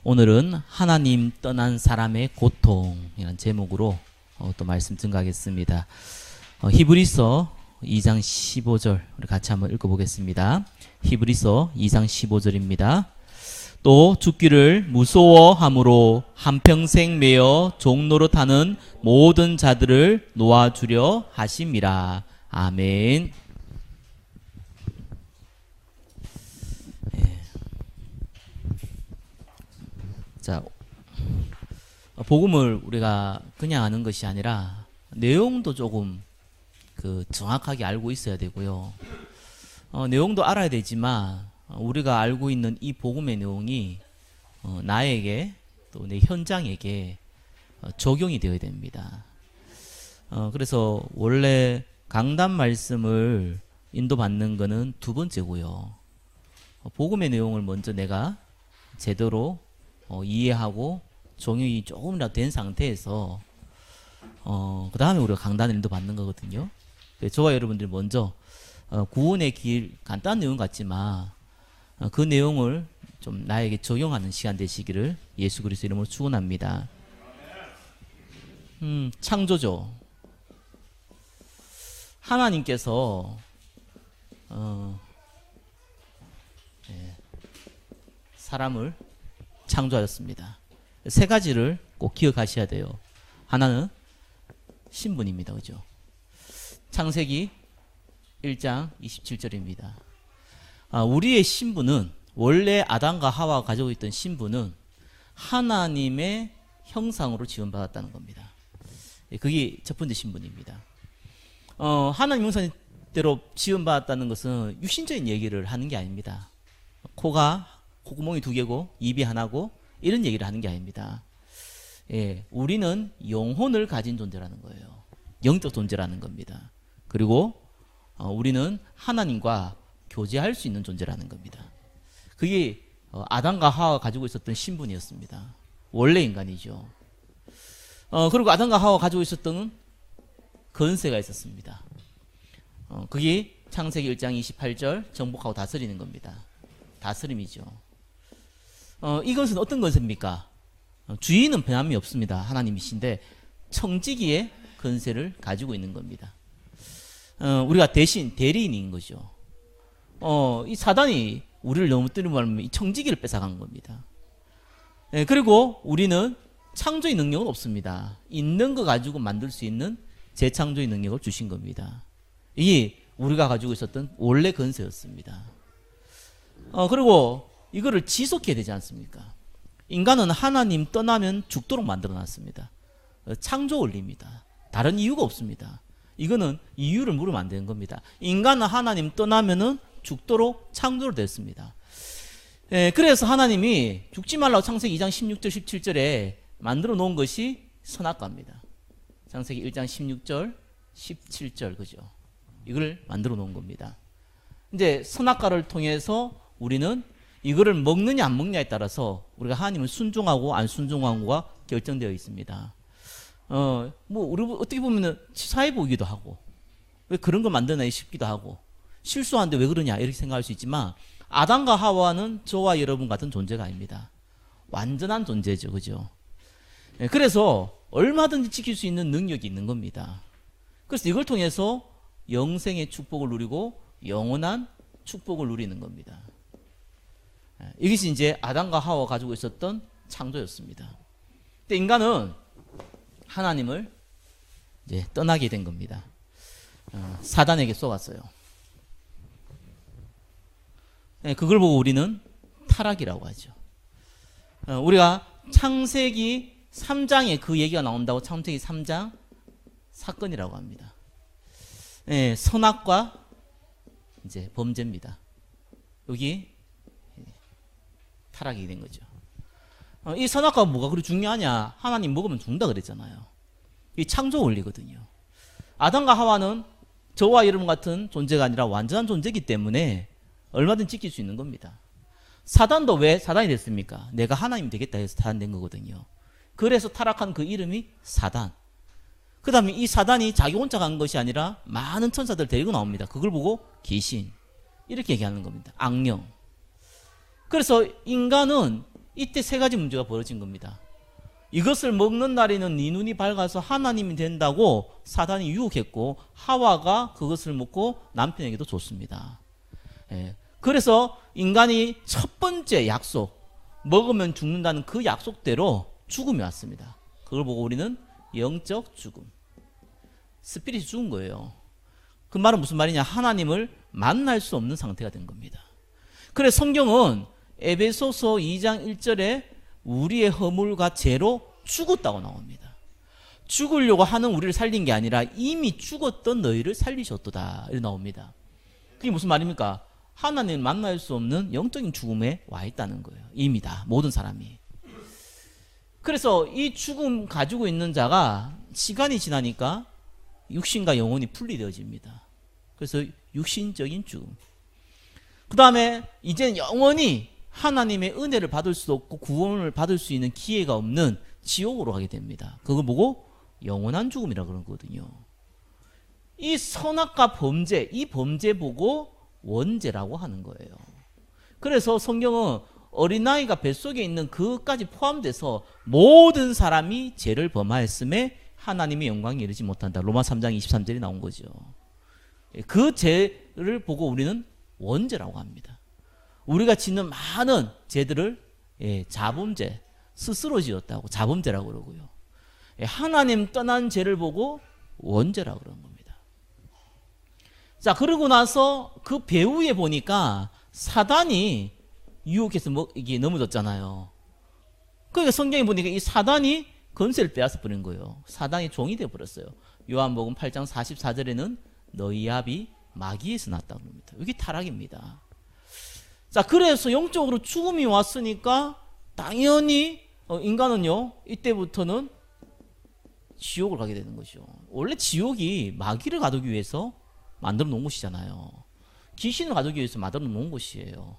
오늘은 하나님 떠난 사람의 고통이라는 제목으로 또 말씀 증가하겠습니다. 히브리서 2장 15절 우리 같이 한번 읽어보겠습니다. 히브리서 2장 15절입니다. 또 죽기를 무서워함으로 한평생 매어 종노릇하는 모든 자들을 놓아주려 하심이라. 아멘. 자, 복음을 우리가 그냥 아는 것이 아니라 내용도 조금 정확하게 알고 있어야 되고요. 내용도 알아야 되지만 우리가 알고 있는 이 복음의 내용이 나에게 또 내 현장에게 적용이 되어야 됩니다. 그래서 원래 강단 말씀을 인도받는 것은 두 번째고요. 복음의 내용을 먼저 내가 제대로 이해하고 적용이 조금이라도 된 상태에서 그 다음에 우리가 강단을 인도받는 거거든요. 저와 여러분들이 먼저 구원의 길, 간단한 내용 같지만 그 내용을 좀 나에게 적용하는 시간 되시기를 예수 그리스도 이름으로 축원합니다. 창조죠. 하나님께서 사람을 창조하셨습니다. 세 가지를 꼭 기억하셔야 돼요. 하나는 신분입니다. 그죠? 창세기 1장 27절입니다. 우리의 신분은, 원래 아담과 하와가 가지고 있던 신분은 하나님의 형상으로 지원받았다는 겁니다. 그게 첫 번째 신분입니다. 하나님 형상대로 지원받았다는 것은 육신적인 얘기를 하는 게 아닙니다. 콧구멍이 두 개고 입이 하나고 이런 얘기를 하는 게 아닙니다. 우리는 영혼을 가진 존재라는 거예요. 영적 존재라는 겁니다. 그리고 우리는 하나님과 교제할 수 있는 존재라는 겁니다. 그게 아담과 하와가 가지고 있었던 신분이었습니다. 원래 인간이죠. 그리고 아담과 하와가 가지고 있었던 권세가 있었습니다. 그게 창세기 1장 28절 정복하고 다스리는 겁니다. 다스림이죠. 이것은 어떤 권세입니까? 주인은 변함이 없습니다. 하나님이신데 청지기의 권세를 가지고 있는 겁니다. 우리가 대신 대리인인 거죠. 이 사단이 우리를 넘어뜨리는 바람에 이 청지기를 뺏어간 겁니다. 그리고 우리는 창조의 능력은 없습니다. 있는 거 가지고 만들 수 있는 재창조의 능력을 주신 겁니다. 이게 우리가 가지고 있었던 원래 권세였습니다. 그리고 이거를 지속해야 되지 않습니까? 인간은 하나님 떠나면 죽도록 만들어놨습니다. 창조 원리입니다. 다른 이유가 없습니다. 이거는 이유를 물으면 안 되는 겁니다. 인간은 하나님 떠나면은 죽도록 창조를 됐습니다. 그래서 하나님이 죽지 말라고 창세기 2장 16절 17절에 만들어 놓은 것이 선악과입니다. 창세기 1장 16절 17절 그죠? 이걸 만들어 놓은 겁니다. 이제 선악과를 통해서 우리는 이거를 먹느냐 안 먹느냐에 따라서 우리가 하나님을 순종하고 안 순종하고가 결정되어 있습니다. 우리 어떻게 보면은 치사해 보이기도 하고, 왜 그런 걸 만드나 싶기도 하고, 실수하는데 왜 그러냐 이렇게 생각할 수 있지만, 아담과 하와는 저와 여러분 같은 존재가 아닙니다. 완전한 존재죠. 그죠? 그래서 얼마든지 지킬 수 있는 능력이 있는 겁니다. 그래서 이걸 통해서 영생의 축복을 누리고 영원한 축복을 누리는 겁니다. 이것이 이제 아담과 하와가 가지고 있었던 창조였습니다. 근데 인간은 하나님을 이제 떠나게 된 겁니다. 사단에게 쏘았어요. 그걸 보고 우리는 타락이라고 하죠. 우리가 창세기 3장에 그 얘기가 나온다고 창세기 3장 사건이라고 합니다. 선악과 이제 범죄입니다. 여기 타락이 된 거죠. 이 선악과가 뭐가 그리 중요하냐? 하나님 먹으면 죽는다 그랬잖아요. 이 창조 원리거든요. 아담과 하와는 저와 여러분 같은 존재가 아니라 완전한 존재이기 때문에 얼마든지 지킬 수 있는 겁니다. 사단도 왜 사단이 됐습니까? 내가 하나님 되겠다 해서 사단 된 거거든요. 그래서 타락한 그 이름이 사단. 그 다음에 이 사단이 자기 혼자 간 것이 아니라 많은 천사들 데리고 나옵니다. 그걸 보고 귀신 이렇게 얘기하는 겁니다. 악령. 그래서 인간은 이때 세 가지 문제가 벌어진 겁니다. 이것을 먹는 날에는 네 눈이 밝아서 하나님이 된다고 사단이 유혹했고, 하와가 그것을 먹고 남편에게도 줬습니다. 그래서 인간이 첫 번째 약속, 먹으면 죽는다는 그 약속대로 죽음이 왔습니다. 그걸 보고 우리는 영적 죽음, 스피릿이 죽은 거예요. 그 말은 무슨 말이냐? 하나님을 만날 수 없는 상태가 된 겁니다. 그래서 성경은 에베소서 2장 1절에 우리의 허물과 죄로 죽었다고 나옵니다. 죽으려고 하는 우리를 살린 게 아니라 이미 죽었던 너희를 살리셨도다, 이렇게 나옵니다. 그게 무슨 말입니까? 하나님을 만날 수 없는 영적인 죽음에 와 있다는 거예요. 이미 다, 모든 사람이. 그래서 이 죽음 가지고 있는 자가 시간이 지나니까 육신과 영혼이 분리되어집니다. 그래서 육신적인 죽음. 그 다음에 이제는 영원히 하나님의 은혜를 받을 수 없고 구원을 받을 수 있는 기회가 없는 지옥으로 가게 됩니다. 그걸 보고 영원한 죽음이라고 그러거든요. 이 선악과 범죄, 이 범죄 보고 원죄라고 하는 거예요. 그래서 성경은 어린아이가 뱃속에 있는 그것까지 포함돼서 모든 사람이 죄를 범하였음에 하나님의 영광에 이르지 못한다. 로마 3장 23절이 나온 거죠. 그 죄를 보고 우리는 원죄라고 합니다. 우리가 짓는 많은 죄들을 자범죄, 스스로 지었다고 자범죄라고 그러고요. 하나님 떠난 죄를 보고 원죄라고 그러는 겁니다. 자, 그러고 나서 그 배후에 보니까 사단이 유혹해서 이게 넘어졌잖아요. 그러니까 성경에 보니까 이 사단이 권세를 빼앗아 버린 거예요. 사단이 종이 되어 버렸어요. 요한복음 8장 44절에는 너희 압이 마귀에서 났다고 합니다. 이게 타락입니다. 자, 그래서 영적으로 죽음이 왔으니까 당연히 인간은요, 이때부터는 지옥을 가게 되는 거죠. 원래 지옥이 마귀를 가두기 위해서 만들어 놓은 곳이잖아요. 귀신을 가두기 위해서 만들어 놓은 곳이에요.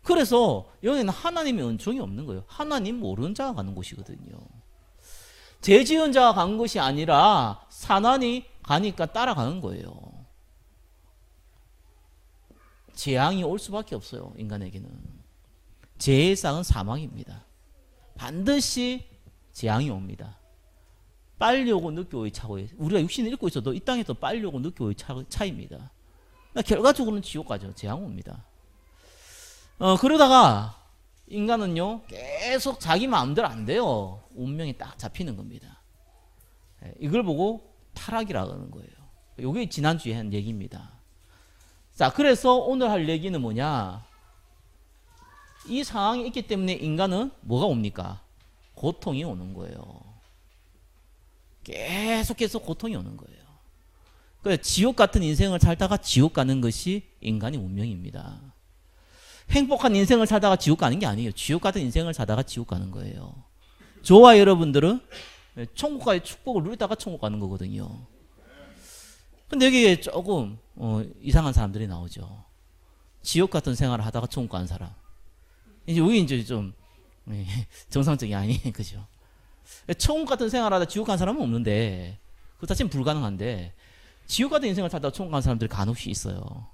그래서 여기는 하나님의 은총이 없는 거예요. 하나님 모르는 자가 가는 곳이거든요. 죄 지은 자가 간 것이 아니라 사단이 가니까 따라가는 거예요. 재앙이 올 수밖에 없어요. 인간에게는. 죄의 싹은 사망입니다. 반드시 재앙이 옵니다. 빨리 오고 늦게 오의 차고에, 우리가 육신을 잃고 있어도 이 땅에서 빨리 오고 늦게 오의 차이입니다. 결과적으로는 지옥 가죠. 재앙 옵니다. 그러다가 인간은요, 계속 자기 마음대로 안 돼요. 운명이 딱 잡히는 겁니다. 이걸 보고 타락이라고 하는 거예요. 이게 지난주에 한 얘기입니다. 자, 그래서 오늘 할 얘기는 뭐냐? 이 상황이 있기 때문에 인간은 뭐가 옵니까? 고통이 오는 거예요. 계속해서 고통이 오는 거예요. 그래서 지옥 같은 인생을 살다가 지옥 가는 것이 인간의 운명입니다. 행복한 인생을 살다가 지옥 가는 게 아니에요. 지옥 같은 인생을 살다가 지옥 가는 거예요. 저와 여러분들은 천국과의 축복을 누리다가 천국 가는 거거든요. 근데 여기에 조금 이상한 사람들이 나오죠. 지옥 같은 생활을 하다가 천국 가는 사람. 이제 여기 이제 좀 정상적이 아닌 그죠. 천국 같은 생활을 하다 지옥 가는 사람은 없는데, 그거 자체는 불가능한데, 지옥 같은 인생을 살다가 천국 가는 사람들이 간혹시 있어요.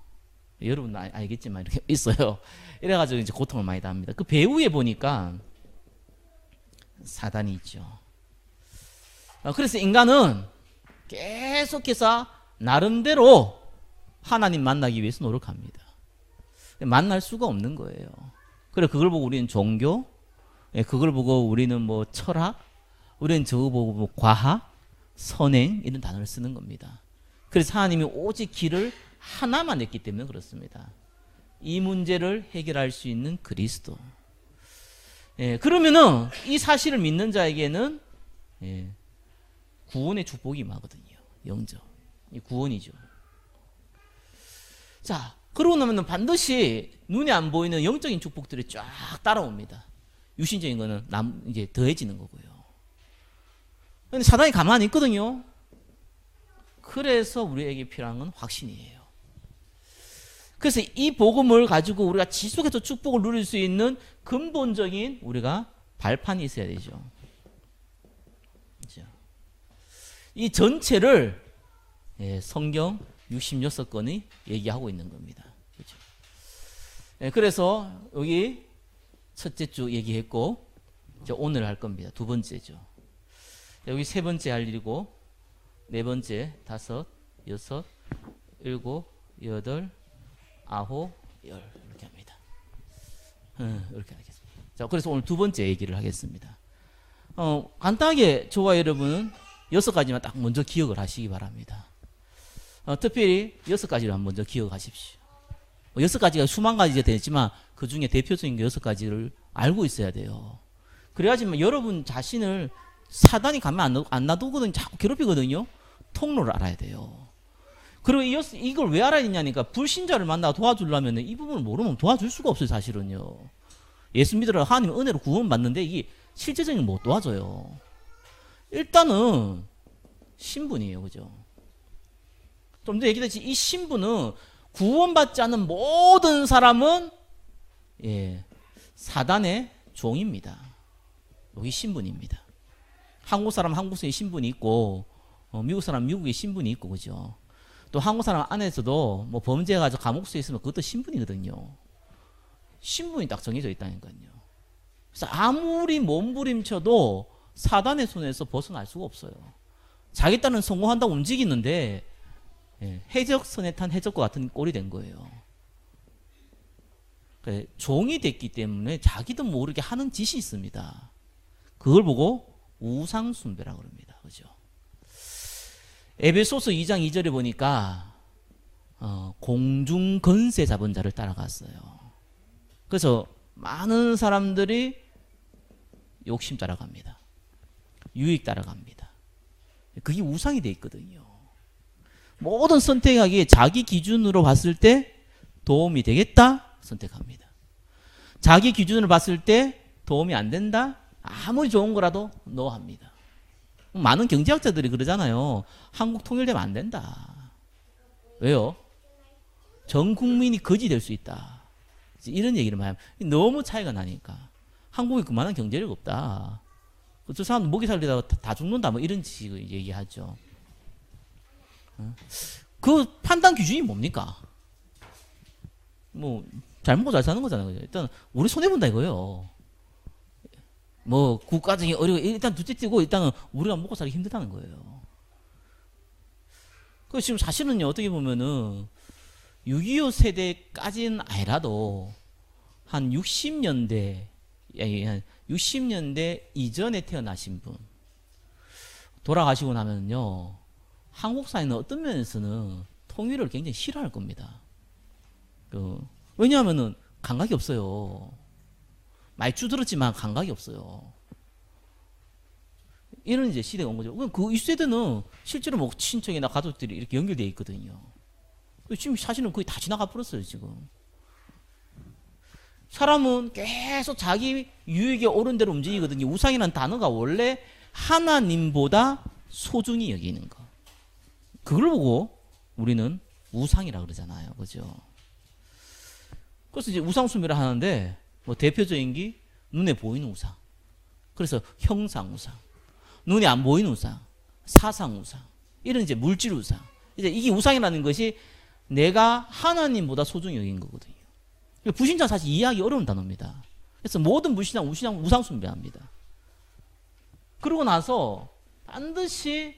여러분 알겠지만 이렇게 있어요. 이래가지고 이제 고통을 많이 당합니다. 그 배후에 보니까 사단이 있죠. 그래서 인간은 계속해서 나름대로 하나님 만나기 위해서 노력합니다. 만날 수가 없는 거예요. 그래, 그걸 보고 우리는 종교, 그걸 보고 우리는 뭐 철학, 우리는 저거 보고 뭐 과학, 선행 이런 단어를 쓰는 겁니다. 그래서 하나님이 오직 길을 하나만 냈기 때문에 그렇습니다. 이 문제를 해결할 수 있는 그리스도. 그러면은 이 사실을 믿는 자에게는 구원의 축복이 임하거든요. 영적. 이 구원이죠. 자, 그러고 나면 반드시 눈에 안 보이는 영적인 축복들이 쫙 따라옵니다. 유신적인 거는 이제 더해지는 거고요. 근데 사단이 가만히 있거든요. 그래서 우리에게 필요한 건 확신이에요. 그래서 이 복음을 가지고 우리가 지속해서 축복을 누릴 수 있는 근본적인 우리가 발판이 있어야 되죠. 그렇죠? 이 전체를 성경 66권이 얘기하고 있는 겁니다. 그렇죠? 그래서 여기 첫째 주 얘기했고 이제 오늘 할 겁니다. 두 번째죠. 여기 세 번째 할 일이고 네 번째, 다섯, 여섯, 일곱, 여덟, 아홉, 열 이렇게 합니다. 이렇게 하겠습니다. 자, 그래서 오늘 두 번째 얘기를 하겠습니다. 간단하게 저와 여러분은 6가지만 딱 먼저 기억을 하시기 바랍니다. 특별히 6가지를 한번 먼저 기억하십시오. 6가지가 수만 가지가 되지만 그 중에 대표적인 게 6가지를 알고 있어야 돼요. 그래야지만 여러분 자신을 사단이 가면 안 놔두거든요. 자꾸 괴롭히거든요. 통로를 알아야 돼요. 그리고 이걸 왜 알아야 되냐니까 불신자를 만나 도와주려면 이 부분을 모르면 도와줄 수가 없어요. 사실은요. 예수 믿으라 하나님의 은혜로 구원받는데 이게 실제적인 못 도와줘요. 일단은 신분이에요. 그죠? 좀 더 얘기했듯이 이 신분은 구원받지 않는 모든 사람은 사단의 종입니다. 여기 신분입니다. 한국 사람 한국의 신분이 있고 미국 사람 미국의 신분이 있고 그죠? 또 한국 사람 안에서도 뭐 범죄해가지고 감옥 수에 있으면 그것도 신분이거든요. 신분이 딱 정해져 있다니까요. 그래서 아무리 몸부림쳐도 사단의 손에서 벗어날 수가 없어요. 자기 딴은 성공한다고 움직이는데 해적선에 탄 해적과 같은 꼴이 된 거예요. 종이 됐기 때문에 자기도 모르게 하는 짓이 있습니다. 그걸 보고 우상숭배라고 합니다. 그죠? 에베소서 2장 2절에 보니까 공중 건세 잡은 자를 따라갔어요. 그래서 많은 사람들이 욕심 따라갑니다. 유익 따라갑니다. 그게 우상이 돼 있거든요. 모든 선택하기에 자기 기준으로 봤을 때 도움이 되겠다 선택합니다. 자기 기준으로 봤을 때 도움이 안 된다 아무리 좋은 거라도 노 합니다. 많은 경제학자들이 그러잖아요. 한국 통일되면 안 된다. 왜요? 전 국민이 거지 될 수 있다. 이런 얘기를 많이 합니다. 너무 차이가 나니까. 한국이 그만한 경제력 없다. 저 사람 먹이 살리다가 다 죽는다. 뭐 이런 식으로 얘기하죠. 그 판단 기준이 뭡니까? 뭐 잘 먹고 잘 사는 거잖아요. 일단 우리 손해본다 이거예요. 뭐 국가적인 어려워 일단 둘째 띄고 일단은 우리가 먹고 살기 힘들다는 거예요. 그 지금 사실은요 어떻게 보면은 6.25 세대까지는 아니라도 한 60년대 한 60년대 이전에 태어나신 분 돌아가시고 나면요 한국 사회는 어떤 면에서는 통일을 굉장히 싫어할 겁니다. 왜냐하면은 감각이 없어요. 많이 줄어들었지만 감각이 없어요. 이런 이제 시대가 온 거죠. 그 이 세대는 실제로 뭐 친척이나 가족들이 이렇게 연결되어 있거든요. 지금 사실은 거의 다 지나가 버렸어요, 지금. 사람은 계속 자기 유익에 옳은 대로 움직이거든요. 우상이라는 단어가 원래 하나님보다 소중히 여기는 거. 그걸 보고 우리는 우상이라 그러잖아요. 그죠? 그래서 이제 우상숭배를 하는데 뭐 대표적인 게 눈에 보이는 우상. 그래서 형상 우상. 눈에 안 보이는 우상. 사상 우상. 이런 이제 물질 우상. 이제 이게 우상이라는 것이 내가 하나님보다 소중히 여긴 거거든요. 불신자 사실 이해하기 어려운 단어입니다. 그래서 모든 불신자 우상숭배합니다. 그러고 나서 반드시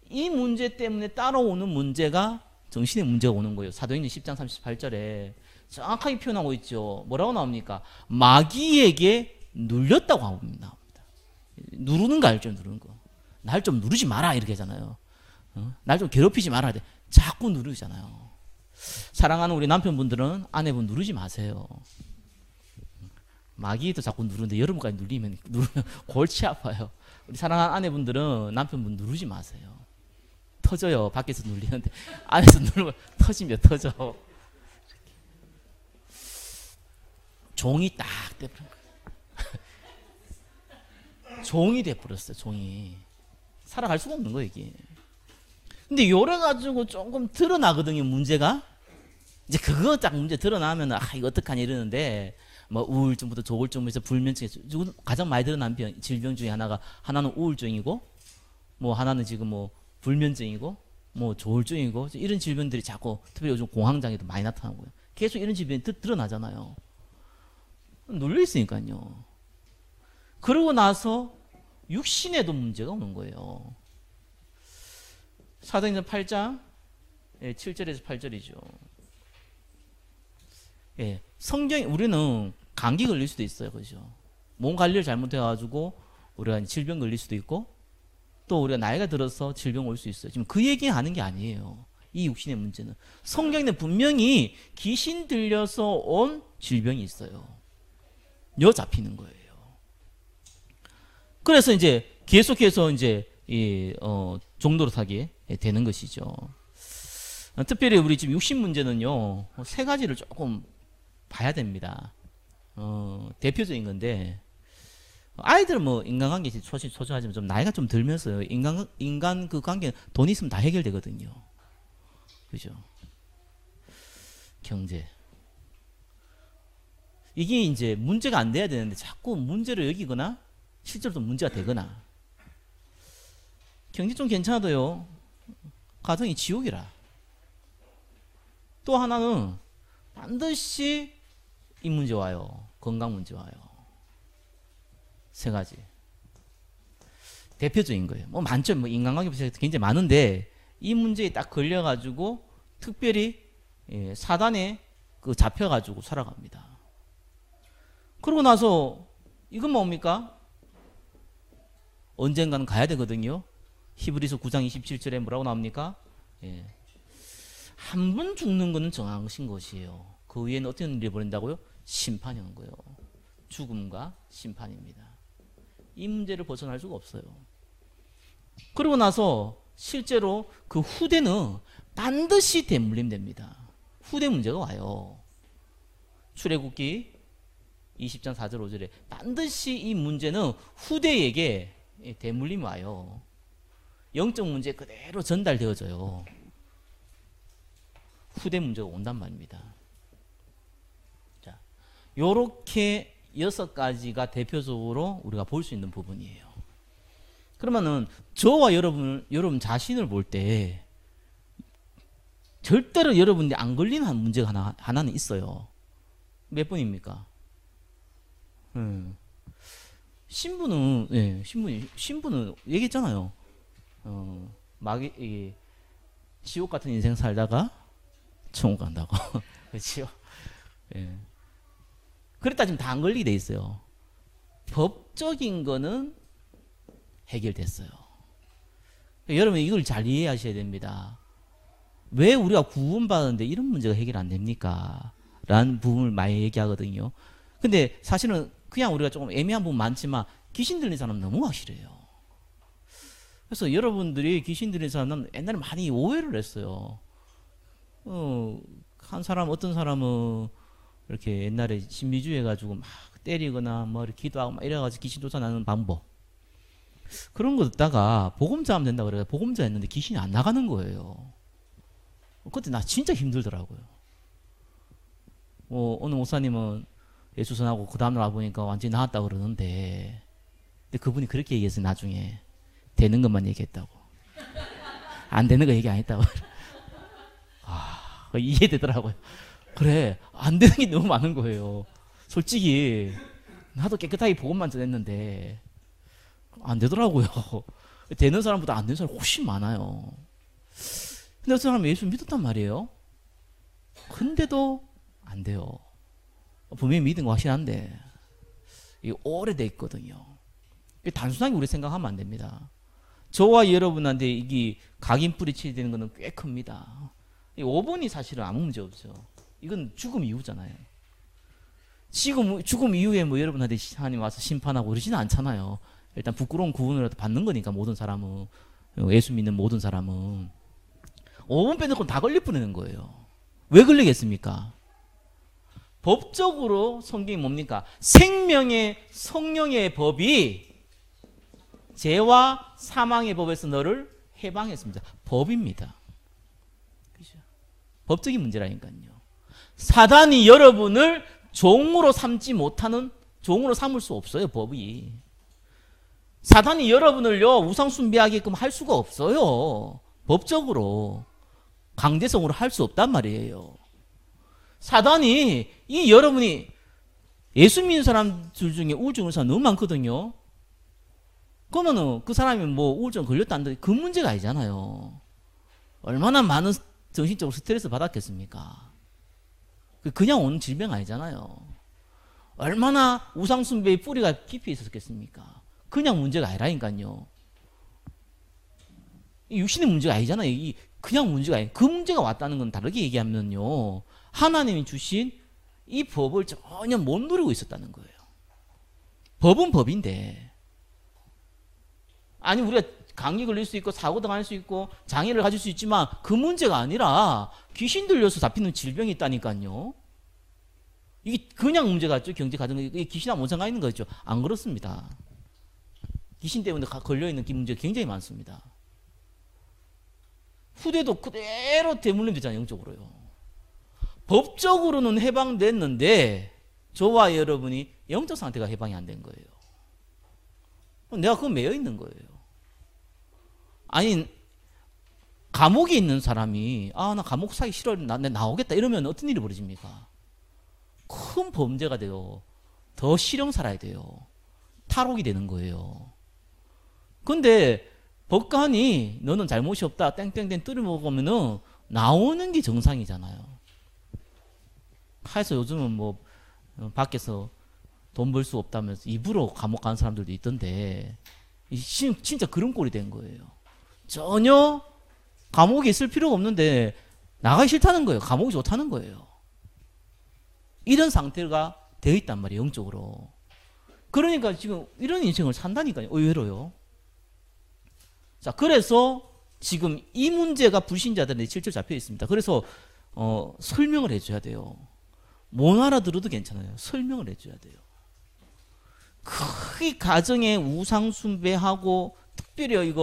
이 문제 때문에 따라오는 문제가 정신의 문제가 오는 거예요. 사도행전 10장 38절에 정확하게 표현하고 있죠. 뭐라고 나옵니까? 마귀에게 눌렸다고 나옵니다. 누르는 거 알죠? 누르는 거. 날 좀 누르지 마라 이렇게 하잖아요. 날 좀 괴롭히지 마라. 자꾸 누르잖아요. 사랑하는 우리 남편분들은 아내분 누르지 마세요. 마귀도 자꾸 누르는데 여러분까지 누르면 골치 아파요. 우리 사랑하는 아내분들은 남편분 누르지 마세요. 터져요. 밖에서 눌리는데 안에서 누르면 터지면 터져. 종이 딱 돼버린 거예요. 종이 돼버렸어요. 종이. 살아갈 수가 없는 거예요. 이게. 근데 요래가지고 조금 드러나거든요. 문제가. 이제 그거 딱 문제 드러나면 이거 어떡하냐 이러는데 뭐 우울증부터 조울증부터 불면증 가장 많이 드러난 질병 중에 하나는 우울증이고 뭐 하나는 지금 뭐 불면증이고 뭐 조울증이고 이런 질병들이 자꾸 특별히 요즘 공황장애도 많이 나타나고요. 계속 이런 질병이 드러나잖아요. 눌려 있으니까요. 그러고 나서 육신에도 문제가 오는 거예요. 사도행전 8장 7절에서 8절이죠. 예, 성경 우리는 감기 걸릴 수도 있어요, 그죠? 몸 관리를 잘못해가지고 우리가 질병 걸릴 수도 있고 또 우리가 나이가 들어서 질병 올 수 있어요. 지금 그 얘기하는 게 아니에요. 이 육신의 문제는 성경에 분명히 귀신 들려서 온 질병이 있어요. 여 잡히는 거예요. 그래서 이제 계속해서 이제 종도로 사게 되는 것이죠. 특별히 우리 지금 육신 문제는요, 세 가지를 조금 봐야 됩니다. 대표적인 건데, 아이들은 뭐 인간관계 초조하지만 좀 나이가 좀 들면서 인간 그 관계는 돈 있으면 다 해결되거든요. 그죠? 경제. 이게 이제 문제가 안 돼야 되는데 자꾸 문제를 여기거나 실제로 또 문제가 되거나. 경제 좀 괜찮아도요, 가정이 지옥이라. 또 하나는 반드시 이 문제 와요. 건강 문제 와요. 세 가지. 대표적인 거예요. 뭐 많죠. 뭐 인간관계 비슷해서 굉장히 많은데 이 문제에 딱 걸려가지고 특별히 사단에 그 잡혀가지고 살아갑니다. 그러고 나서 이건 뭡니까? 언젠가는 가야 되거든요. 히브리서 9장 27절에 뭐라고 나옵니까? 한 번 죽는 거는 정하신 것이에요. 그 위에는 어떤 일이 벌어진다고요? 심판이 오는 거예요. 죽음과 심판입니다. 이 문제를 벗어날 수가 없어요. 그러고 나서 실제로 그 후대는 반드시 대물림됩니다. 후대 문제가 와요. 출애굽기 20장 4절 5절에 반드시 이 문제는 후대에게 대물림이 와요. 영적 문제 그대로 전달되어져요. 후대 문제가 온단 말입니다. 자, 요렇게 6가지가 대표적으로 우리가 볼 수 있는 부분이에요. 그러면은 저와 여러분 자신을 볼 때 절대로 여러분이 안 걸리는 한 문제가 하나는 있어요. 몇 번입니까? 신부는 얘기했잖아요. 지옥 같은 인생 살다가 천국 간다고. 그렇죠? 예. 그랬다 지금 다 안 걸리게 돼 있어요. 법적인 거는 해결됐어요. 여러분 이걸 잘 이해하셔야 됩니다. 왜 우리가 구원받았는데 이런 문제가 해결 안 됩니까? 라는 부분을 많이 얘기하거든요. 근데 사실은 그냥 우리가 조금 애매한 부분 많지만 귀신 들린 사람은 너무 확실해요. 그래서 여러분들이 귀신 들린 사람은 옛날에 많이 오해를 했어요. 어떤 사람은 이렇게 옛날에 신비주의 해가지고 막 때리거나 뭐 이렇게 기도하고 막 이래가지고 귀신 쫓아나는 방법. 그런 거 듣다가 복음자 하면 된다고 그래서 복음자 했는데 귀신이 안 나가는 거예요. 그때 나 진짜 힘들더라고요. 어느 목사님은 예수 전하고 그 다음날 와보니까 완전히 나았다고 그러는데, 근데 그분이 그렇게 얘기했어요. 나중에 되는 것만 얘기했다고. 안 되는 거 얘기 안 했다고. 이해되더라고요. 그래, 안 되는 게 너무 많은 거예요. 솔직히 나도 깨끗하게 복음만 전했는데 안 되더라고요. 되는 사람보다 안 되는 사람이 훨씬 많아요. 근데 어떤 사람은 예수 믿었단 말이에요. 근데도 안 돼요. 분명히 믿은 거 확실한데 이게 오래돼 있거든요. 단순하게 우리 생각하면 안 됩니다. 저와 여러분한테 이게 각인 뿌리치게 되는 거는 꽤 큽니다. 5번이 사실은 아무 문제 없죠. 이건 죽음 이후잖아요. 죽음 이후에 뭐 여러분한테 하나님 와서 심판하고 그러지는 않잖아요. 일단 부끄러운 구원을 받는 거니까 모든 사람은, 예수 믿는 모든 사람은 5번 빼놓고 다 걸릴 뻔하는 거예요. 왜 걸리겠습니까? 법적으로 성경이 뭡니까? 생명의 성령의 법이 죄와 사망의 법에서 너를 해방했습니다. 법입니다. 그죠? 법적인 문제라니까요. 사단이 여러분을 종으로 삼지 못하는, 종으로 삼을 수 없어요, 법이. 사단이 여러분을요, 우상 숭배하게끔 할 수가 없어요. 법적으로. 강제성으로 할 수 없단 말이에요. 사단이, 여러분이 예수 믿는 사람들 중에 우울증 걸린 사람 너무 많거든요. 그러면은 그 사람이 뭐 우울증 걸렸다 한데 그 문제가 아니잖아요. 얼마나 많은 정신적으로 스트레스 받았겠습니까? 그냥 오는 질병 아니잖아요. 얼마나 우상숭배의 뿌리가 깊이 있었겠습니까? 그냥 문제가 아니라니까요. 이 육신의 문제가 아니잖아요. 그냥 문제가 아니에요. 그 문제가 왔다는 건 다르게 얘기하면요. 하나님이 주신 이 법을 전혀 못 누리고 있었다는 거예요. 법은 법인데. 아니, 우리가 감기 걸릴 수 있고 사고 당할 수 있고 장애를 가질 수 있지만 그 문제가 아니라 귀신 들려서 잡히는 질병이 있다니까요. 이게 그냥 문제 같죠. 경제 가정, 이게 귀신하고 뭔 상관 있는 거죠. 안 그렇습니다. 귀신 때문에 걸려있는 문제가 굉장히 많습니다. 후대도 그대로 대물림 되잖아요. 영적으로요. 법적으로는 해방됐는데 저와 여러분이 영적 상태가 해방이 안 된 거예요. 내가 그거 매여 있는 거예요. 아니, 감옥에 있는 사람이 나 감옥 사기 싫어, 나 나오겠다 이러면 어떤 일이 벌어집니까? 큰 범죄가 돼요. 더 실형 살아야 돼요. 탈옥이 되는 거예요. 근데 법관이 너는 잘못이 없다 땡땡땡 뚫어먹으면은 나오는 게 정상이잖아요. 그래서 요즘은 뭐 밖에서 돈 벌 수 없다면서 입으로 감옥 가는 사람들도 있던데 진짜 그런 꼴이 된 거예요. 전혀 감옥에 있을 필요가 없는데 나가기 싫다는 거예요. 감옥이 좋다는 거예요. 이런 상태가 되어 있단 말이에요. 영적으로. 그러니까 지금 이런 인생을 산다니까요. 의외로요. 자, 그래서 지금 이 문제가 불신자들한테 실제로 잡혀 있습니다. 그래서 설명을 해줘야 돼요. 못 알아들어도 괜찮아요. 설명을 해줘야 돼요. 크게 가정에 우상 숭배하고 특별히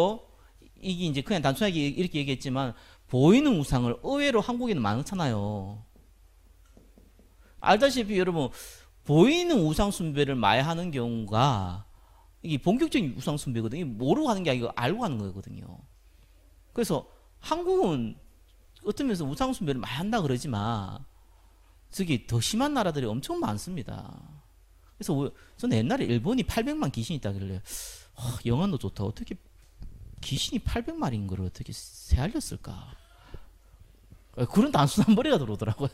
이게 이제 그냥 단순하게 이렇게 얘기했지만 보이는 우상을 의외로 한국에는 많잖아요. 알다시피 여러분 보이는 우상 숭배를 많이 하는 경우가 이게 본격적인 우상 숭배거든요. 모르고 하는 게 아니고 알고 하는 거거든요. 그래서 한국은 어떤 면에서 우상 숭배를 많이 한다 그러지만 저기 더 심한 나라들이 엄청 많습니다. 그래서 저는 옛날에 일본이 800만 귀신이 있다길래 영화도 좋다. 어떻게 귀신이 800마리인 걸 어떻게 세알렸을까? 그런 단순한 머리가 들어오더라고요.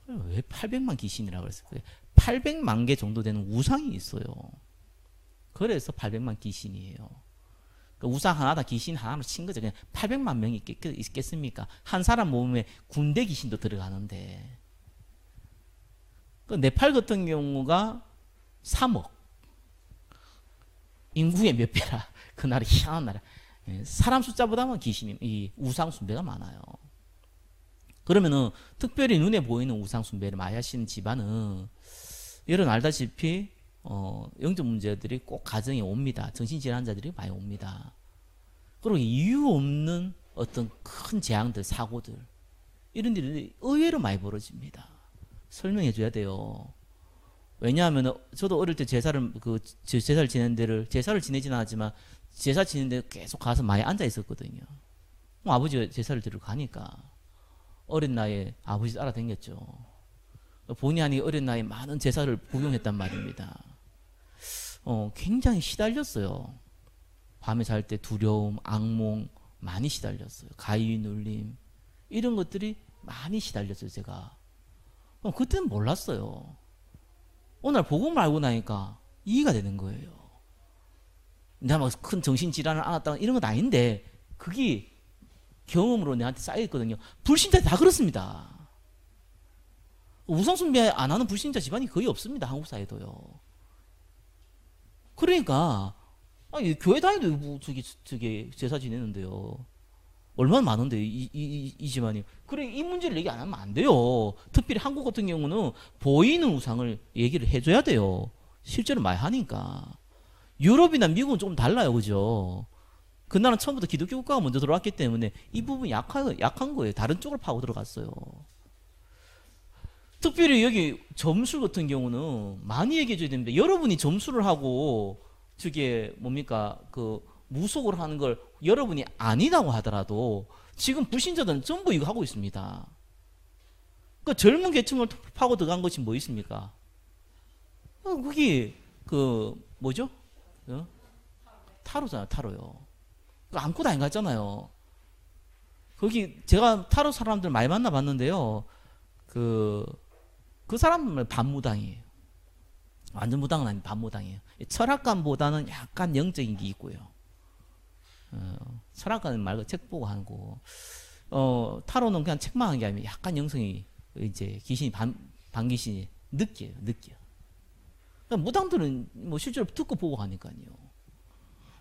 왜 800만 귀신이라고 그랬을까요? 800만 개 정도 되는 우상이 있어요. 그래서 800만 귀신이에요. 우상 하나다 귀신 하나로 친 거죠. 그냥 800만 명이 있겠습니까? 한 사람 몸에 군대 귀신도 들어가는데. 네팔 같은 경우가 3억. 인구의 몇 배라. 그 나라 희한한 나라. 사람 숫자보다는 이 우상 숭배가 많아요. 그러면은 특별히 눈에 보이는 우상 숭배를 많이 하시는 집안은 여러분 알다시피 영적 문제들이 꼭 가정에 옵니다. 정신질환자들이 많이 옵니다. 그리고 이유 없는 어떤 큰 재앙들, 사고들 이런 일이 의외로 많이 벌어집니다. 설명해 줘야 돼요. 왜냐하면 저도 어릴 때 제사를 지내는 데를 제사를 지내지는 않았지만 제사 지내는 데 계속 가서 많이 앉아 있었거든요. 아버지가 제사를 드리러 가니까 어린 나이에 아버지 따라다녔죠. 본의 아니게 어린 나이에 많은 제사를 복용했단 말입니다. 굉장히 시달렸어요. 밤에 잘 때 두려움, 악몽 많이 시달렸어요. 가위 눌림 이런 것들이 많이 시달렸어요. 제가 그때는 몰랐어요. 오늘 복음을 알고 나니까 이해가 되는 거예요. 내가 막 큰 정신질환을 앓았다는 이런 건 아닌데 그게 경험으로 내한테 쌓여있거든요. 불신자 다 그렇습니다. 우상숭배 안 하는 불신자 집안이 거의 없습니다. 한국 사회도요. 그러니까 교회 다니도 뭐 저기 제사 지내는데요. 얼마나 많은데 이 집안이. 그래 이 문제를 얘기 안 하면 안 돼요. 특별히 한국 같은 경우는 보이는 우상을 얘기를 해줘야 돼요. 실제로 많이 하니까. 유럽이나 미국은 조금 달라요. 그죠? 그 나라는 처음부터 기독교 국가가 먼저 들어왔기 때문에 이 부분이 약한 거예요. 다른 쪽을 파고 들어갔어요. 특별히 여기 점술 같은 경우는 많이 얘기해 줘야 됩니다. 여러분이 점수를 하고 저게 뭡니까 무속을 하는 걸 여러분이 아니라고 하더라도 지금 불신자들은 전부 이거 하고 있습니다. 그 젊은 계층을 파고 들어간 것이 뭐 있습니까? 거기 그 뭐죠? 어? 타로잖아요, 타로요. 아무것도 안 갔잖아요. 거기 제가 타로 사람들 많이 만나봤는데요. 그 사람은 반무당이에요. 완전 무당은 아닌 반무당이에요. 철학관보다는 약간 영적인 게 있고요. 철학관은 말고 책 보고 하고, 타로는 그냥 책만 한 게 아니라 약간 영성이 이제 귀신이 반귀신이 느껴요. 그러니까 무당들은 뭐 실제로 듣고 보고 하니까요.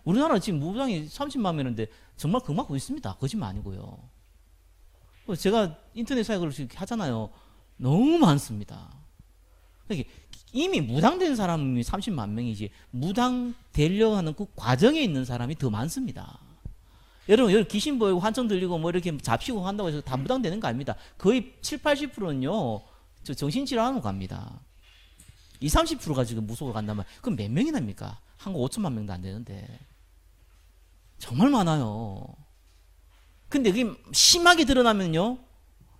우리나라 지금 무당이 30만 명인데 정말 그만큼 있습니다. 거짓말 아니고요. 제가 인터넷 사역을 하잖아요. 너무 많습니다. 그러니까 이미 무당된 사람이 30만 명이지 무당 되려고 하는 그 과정에 있는 사람이 더 많습니다. 여러분 귀신 보이고 환청 들리고 뭐 이렇게 잡히고 한다고 해서 다 무당되는 거 아닙니다. 거의 7, 80%는요 저 정신질환으로 갑니다. 20, 30%가 지금 무속으로 간단 말이에요. 그럼 몇 명이나 합니까? 한국 5천만 명도 안 되는데 정말 많아요. 근데 그게 심하게 드러나면요,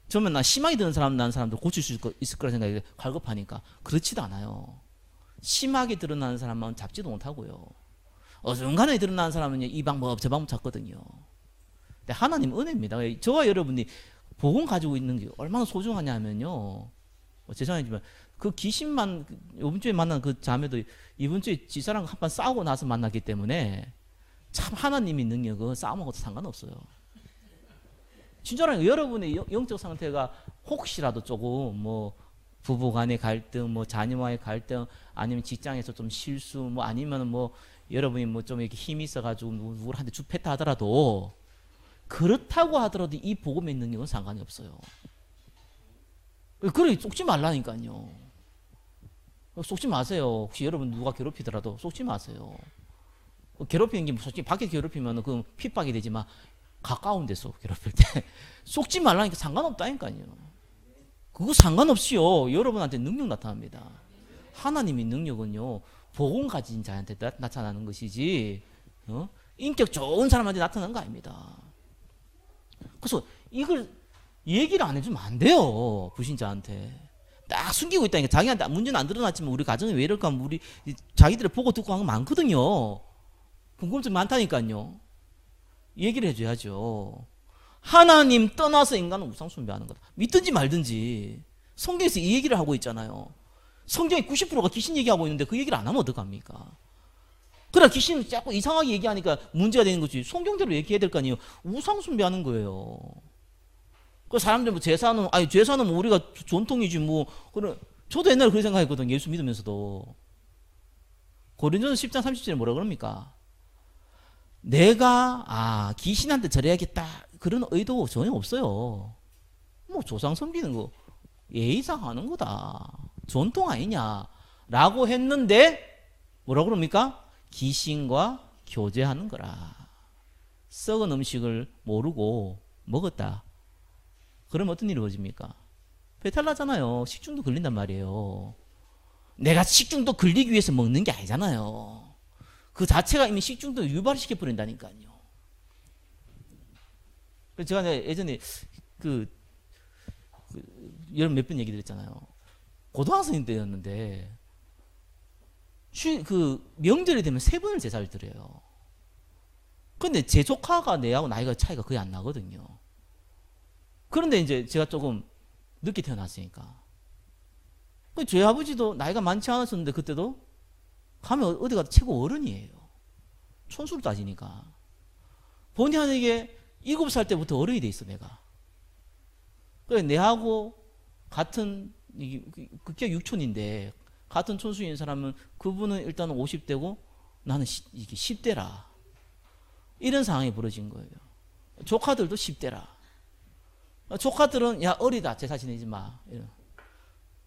저는 나 심하게 드러난 사람들 고칠 수 있을 거라 생각이 갈급하니까 그렇지도 않아요. 심하게 드러나는 사람만 잡지도 못하고요. 어중간하게 드러나는 사람은 이 방법 저 방법 찾거든요. 근데 하나님 은혜입니다. 저와 여러분이 복음 가지고 있는 게 얼마나 소중하냐면요. 죄송하지만 그 귀신만 이번 주에 만난 그 자매도 이번 주에 지사랑 한번 싸우고 나서 만났기 때문에 참 하나님의 능력은 싸움하고도 상관없어요. 진짜로 여러분의 영적 상태가 혹시라도 조금 뭐 부부간의 갈등, 뭐 자녀와의 갈등, 아니면 직장에서 좀 실수, 뭐 아니면 뭐 여러분이 뭐 좀 이렇게 힘이 있어가지고 누구한테 줍했다 하더라도 그렇다고 하더라도 이 복음의 능력은 상관이 없어요. 그래 속지 말라니까요. 속지 마세요. 혹시 여러분 누가 괴롭히더라도 속지 마세요. 괴롭히는 게 솔직히 밖에 괴롭히면 그 핍박이 되지만 가까운 데서 괴롭힐 때 속지 말라니까 상관없다니까요. 그거 상관없이요 여러분한테 능력 나타납니다. 하나님의 능력은요 복음 가진 자한테 나타나는 것이지 인격 좋은 사람한테 나타나는 거 아닙니다. 그래서 이걸 얘기를 안 해주면 안 돼요. 불신자한테 딱 숨기고 있다니까. 자기한테 문제는 안 드러났지만 우리 가정이 왜 이럴까 하면 우리 자기들을 보고 듣고 한 거 많거든요. 궁금증 많다니까요. 얘기를 해줘야죠. 하나님 떠나서 인간은 우상 숭배하는 거다. 믿든지 말든지. 성경에서 이 얘기를 하고 있잖아요. 성경의 90%가 귀신 얘기하고 있는데 그 얘기를 안 하면 어떡합니까? 그러나 귀신은 자꾸 이상하게 얘기하니까 문제가 되는 거지. 성경대로 얘기해야 될 거 아니에요. 우상 숭배하는 거예요. 그 사람들 뭐 제사는 뭐 우리가 전통이지 뭐. 그래 저도 옛날에 그렇게 생각했거든요. 예수 믿으면서도. 고린도서 10장 30절에 뭐라 그럽니까? 내가 귀신한테 절해야겠다 그런 의도 전혀 없어요. 뭐 조상 섬기는 거 예의상 하는 거다. 전통 아니냐라고 했는데 뭐라 그럽니까? 귀신과 교제하는 거라. 썩은 음식을 모르고 먹었다. 그러면 어떤 일이 벌어집니까? 배탈 나잖아요. 식중독 걸린단 말이에요. 내가 식중독 걸리기 위해서 먹는 게 아니잖아요. 그 자체가 이미 식중독을 유발시켜 버린다니까요. 그래서 제가 예전에 여러분 몇 번 얘기 드렸잖아요. 고등학생 때였는데 명절이 되면 3번을 제사를 드려요. 근데 제 조카가 내하고 나이가 차이가 거의 안 나거든요. 그런데 이제 제가 조금 늦게 태어났으니까. 저희 아버지도 나이가 많지 않았었는데 그때도 가면 어디 가도 최고 어른이에요. 촌수를 따지니까. 본의아니게 7살 때부터 어른이 돼 있어 내가. 그래 내하고 같은 그게 육촌인데 같은 촌수인 사람은 그분은 일단 50대고 나는 이게 10대라. 이런 상황이 벌어진 거예요. 조카들도 10대라. 조카들은 야 어리다 제사 지내지 마.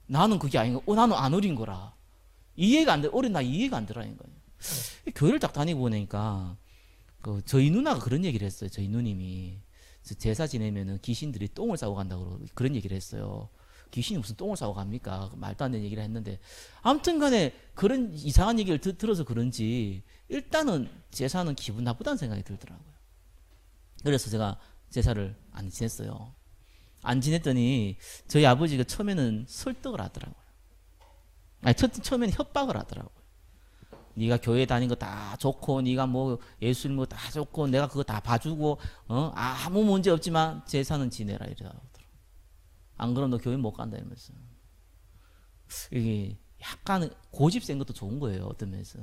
나는 그게 아닌 거. 나는 안 어린 거라. 이해가 안 돼. 어린 나 이해가 안 되라는 거예요. 교회를 딱 다니고 보니까 저희 누나가 그런 얘기를 했어요. 저희 누님이 제사 지내면은 귀신들이 똥을 싸고 간다고 그런 얘기를 했어요. 귀신이 무슨 똥을 싸고 갑니까? 말도 안 되는 얘기를 했는데 아무튼간에 그런 이상한 얘기를 들어서 그런지 일단은 제사는 기분 나쁘다는 생각이 들더라고요. 그래서 제가 제사를 안 지냈어요. 안 지냈더니 저희 아버지가 처음에는 설득을 하더라고요. 아니, 처음에는 협박을 하더라고요. 네가 교회 다닌 거 다 좋고, 네가 뭐 예술 뭐 다 좋고, 내가 그거 다 봐주고, 아무 문제 없지만 재산은 지내라 이러더라고요. 안 그러면 너 교회 못 간다 이러면서. 이게 약간 고집센 것도 좋은 거예요, 어떤 면에서.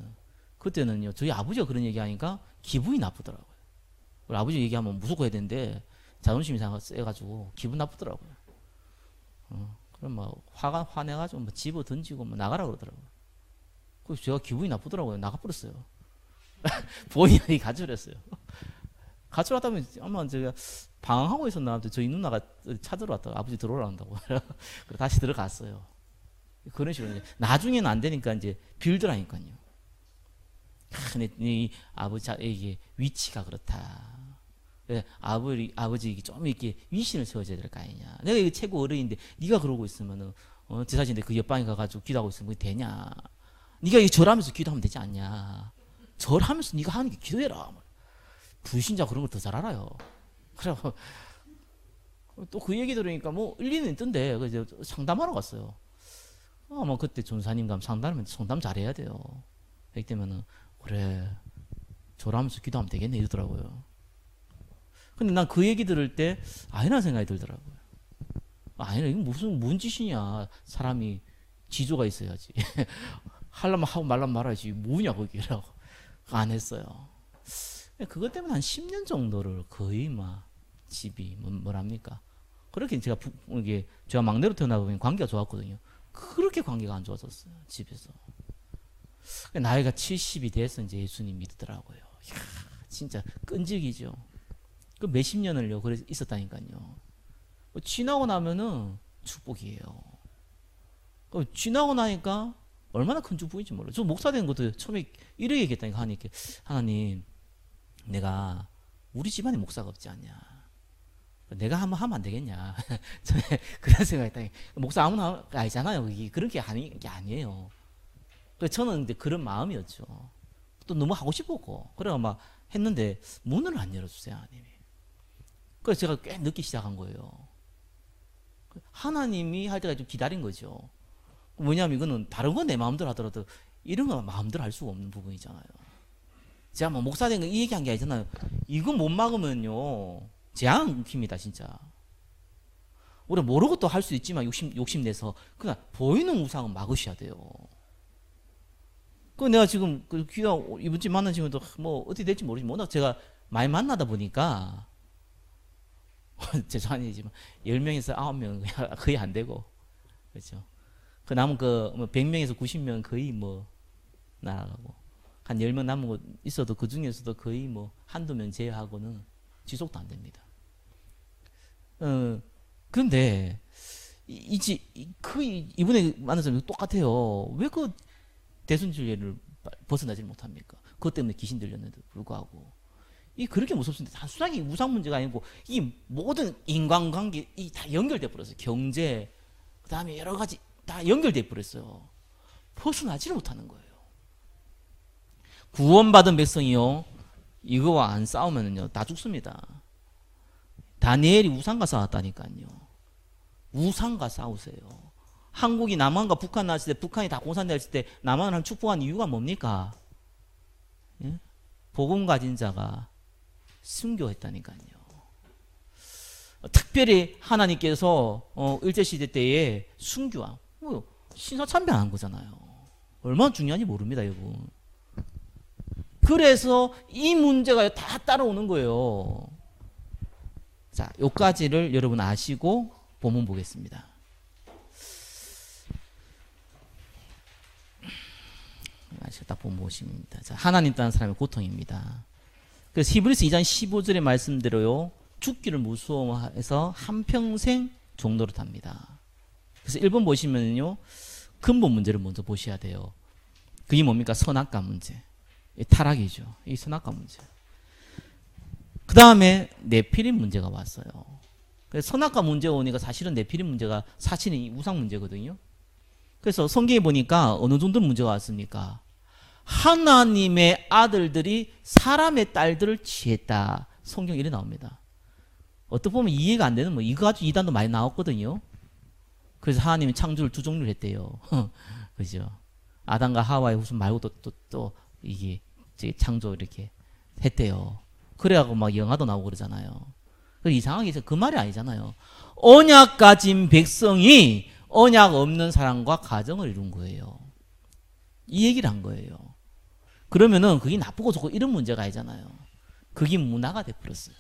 그때는요, 저희 아버지가 그런 얘기하니까 기분이 나쁘더라고요. 우리 아버지 얘기하면 무조건 해야 되는데 자존심이 세가지고 기분 나쁘더라고요. 그럼 막 화내가지고 뭐 집어 던지고 뭐 나가라 그러더라고요. 그래서 제가 기분이 나쁘더라고요. 나가버렸어요. 본인이 가져버렸어요. 가져왔다면 아마 제가 방황하고 있었나, 저희 누나가 찾으러 왔다가 아버지 들어오라 한다고. 다시 들어갔어요. 그런 식으로 이제 나중에는 안 되니까 이제 빌더라니까요. 근데 이 아버지에게 위치가 그렇다. 아버지 좀 이렇게 위신을 세워줘야 될 거 아니냐. 내가 이거 최고 어른인데 네가 그러고 있으면은 제사진데 그 옆방에 가가지고 기도하고 있으면 그게 되냐. 네가 이 절하면서 기도하면 되지 않냐. 절하면서 네가 하는 게 기도해라. 불신자 그런 걸 더 잘 알아요. 그래 또 그 얘기 들으니까 뭐 일리는 있던데 그래서 상담하러 갔어요. 뭐 그때 전사님 가면 상담 잘해야 돼요. 그렇기 때문에 그래 절하면서 기도하면 되겠네 이러더라고요. 근데 난 그 얘기 들을 때 아니라는 생각이 들더라고요. 아니라 이거 뭔 짓이냐. 사람이 지조가 있어야지. 하려면 하고 말라면 말아야지. 뭐냐 거기라고. 안 했어요. 그것 때문에 한 10년 정도를 거의 막 집이 뭐랍니까. 그렇게 제가 제가 막내로 태어나 보면 관계가 좋았거든요. 그렇게 관계가 안 좋았었어요. 집에서. 나이가 70이 돼서 이제 예수님 믿더라고요. 이야, 진짜 끈질기죠. 그 몇십 년을요, 그래 있었다니까요. 지나고 나면은 축복이에요. 지나고 나니까 얼마나 큰 축복인지 몰라요. 저 목사 된 것도 처음에 이렇게 얘기했다니까 하니까 하나님, 내가 우리 집안에 목사가 없지 않냐. 내가 한번 하면 안 되겠냐. 저는 그런 생각했다니까. 목사 아무나 아니잖아요. 그런 게 아니에요. 그래서 저는 이제 그런 마음이었죠. 또 너무 하고 싶었고. 그래가 막 했는데 문을 안 열어주세요, 하나님이. 그래서 제가 꽤 늦게 시작한 거예요. 하나님이 할 때가 좀 기다린 거죠. 뭐냐면 이거는 다른 건 내 마음대로 하더라도 이런 건 마음대로 할 수가 없는 부분이잖아요. 제가 뭐 목사 된 거 이 얘기한 게 아니잖아요. 이거 못 막으면요 재앙 킵니다 진짜. 우리 모르고 또 할 수 있지만 욕심내서 그냥 보이는 우상은 막으셔야 돼요. 그 내가 지금 그 귀가 이번 주 만난 친구도 뭐 어떻게 될지 모르지만 워낙 제가 많이 만나다 보니까 죄송하지만 10명에서 9명 거의 안 되고 그렇죠. 그 남은 그 100명에서 90명 거의 뭐 날아가고 한 10명 남은 거 있어도 그 중에서도 거의 뭐 한두 명 제외하고는 지속도 안 됩니다. 근데 이번에 만난 사람이 똑같아요. 왜 그 대순진리를 벗어나지 못합니까? 그것 때문에 귀신 들렸는데도 불구하고 그렇게 무섭습니다. 단순하게 우상 문제가 아니고 이 모든 인간관계 다 연결돼 버렸어요. 경제 그 다음에 여러 가지 다 연결돼 버렸어요. 벗어나지를 못하는 거예요. 구원받은 백성이요 이거와 안 싸우면요 다 죽습니다. 다니엘이 우상과 싸웠다니까요. 우상과 싸우세요. 한국이 남한과 북한 나왔을 때 북한이 다 공산됐을 때 남한을 축복한 이유가 뭡니까? 예? 복음 가진 자가 순교했다니까요. 특별히 하나님께서 일제시대 때에 순교한 신사참배한 거잖아요. 얼마나 중요한지 모릅니다 여러분. 그래서 이 문제가 다 따라오는 거예요. 자, 요까지를 여러분 아시고 본문 보겠습니다. 딱 본문 보십니다. 자, 하나님 따르는 사람의 고통입니다. 그래서 히브리서 2장 15절의 말씀대로요. 죽기를 무서워해서 한평생 종노릇 합니다. 그래서 1번 보시면요. 근본 문제를 먼저 보셔야 돼요. 그게 뭡니까? 선악과 문제. 타락이죠. 이 선악과 문제. 그 다음에 네피림 문제가 왔어요. 그래서 선악과 문제가 오니까 사실은 네피림 문제가 사실은 이 우상 문제거든요. 그래서 성경에 보니까 어느 정도 문제가 왔습니까? 하나님의 아들들이 사람의 딸들을 취했다. 성경에 이래 나옵니다. 어떻게 보면 이해가 안 되는 이거 가지고 이단도 많이 나왔거든요. 그래서 하나님이 창조를 두 종류를 했대요. 그죠? 아담과 하와의 후손 말고도 또 이게 이제 창조 이렇게 했대요. 그래갖고 막 영화도 나오고 그러잖아요. 이상하게 해서 그 말이 아니잖아요. 언약 가진 백성이 언약 없는 사람과 가정을 이룬 거예요. 이 얘기를 한 거예요. 그러면은 그게 나쁘고 좋고 이런 문제가 아니잖아요. 그게 문화가 돼버렸어요.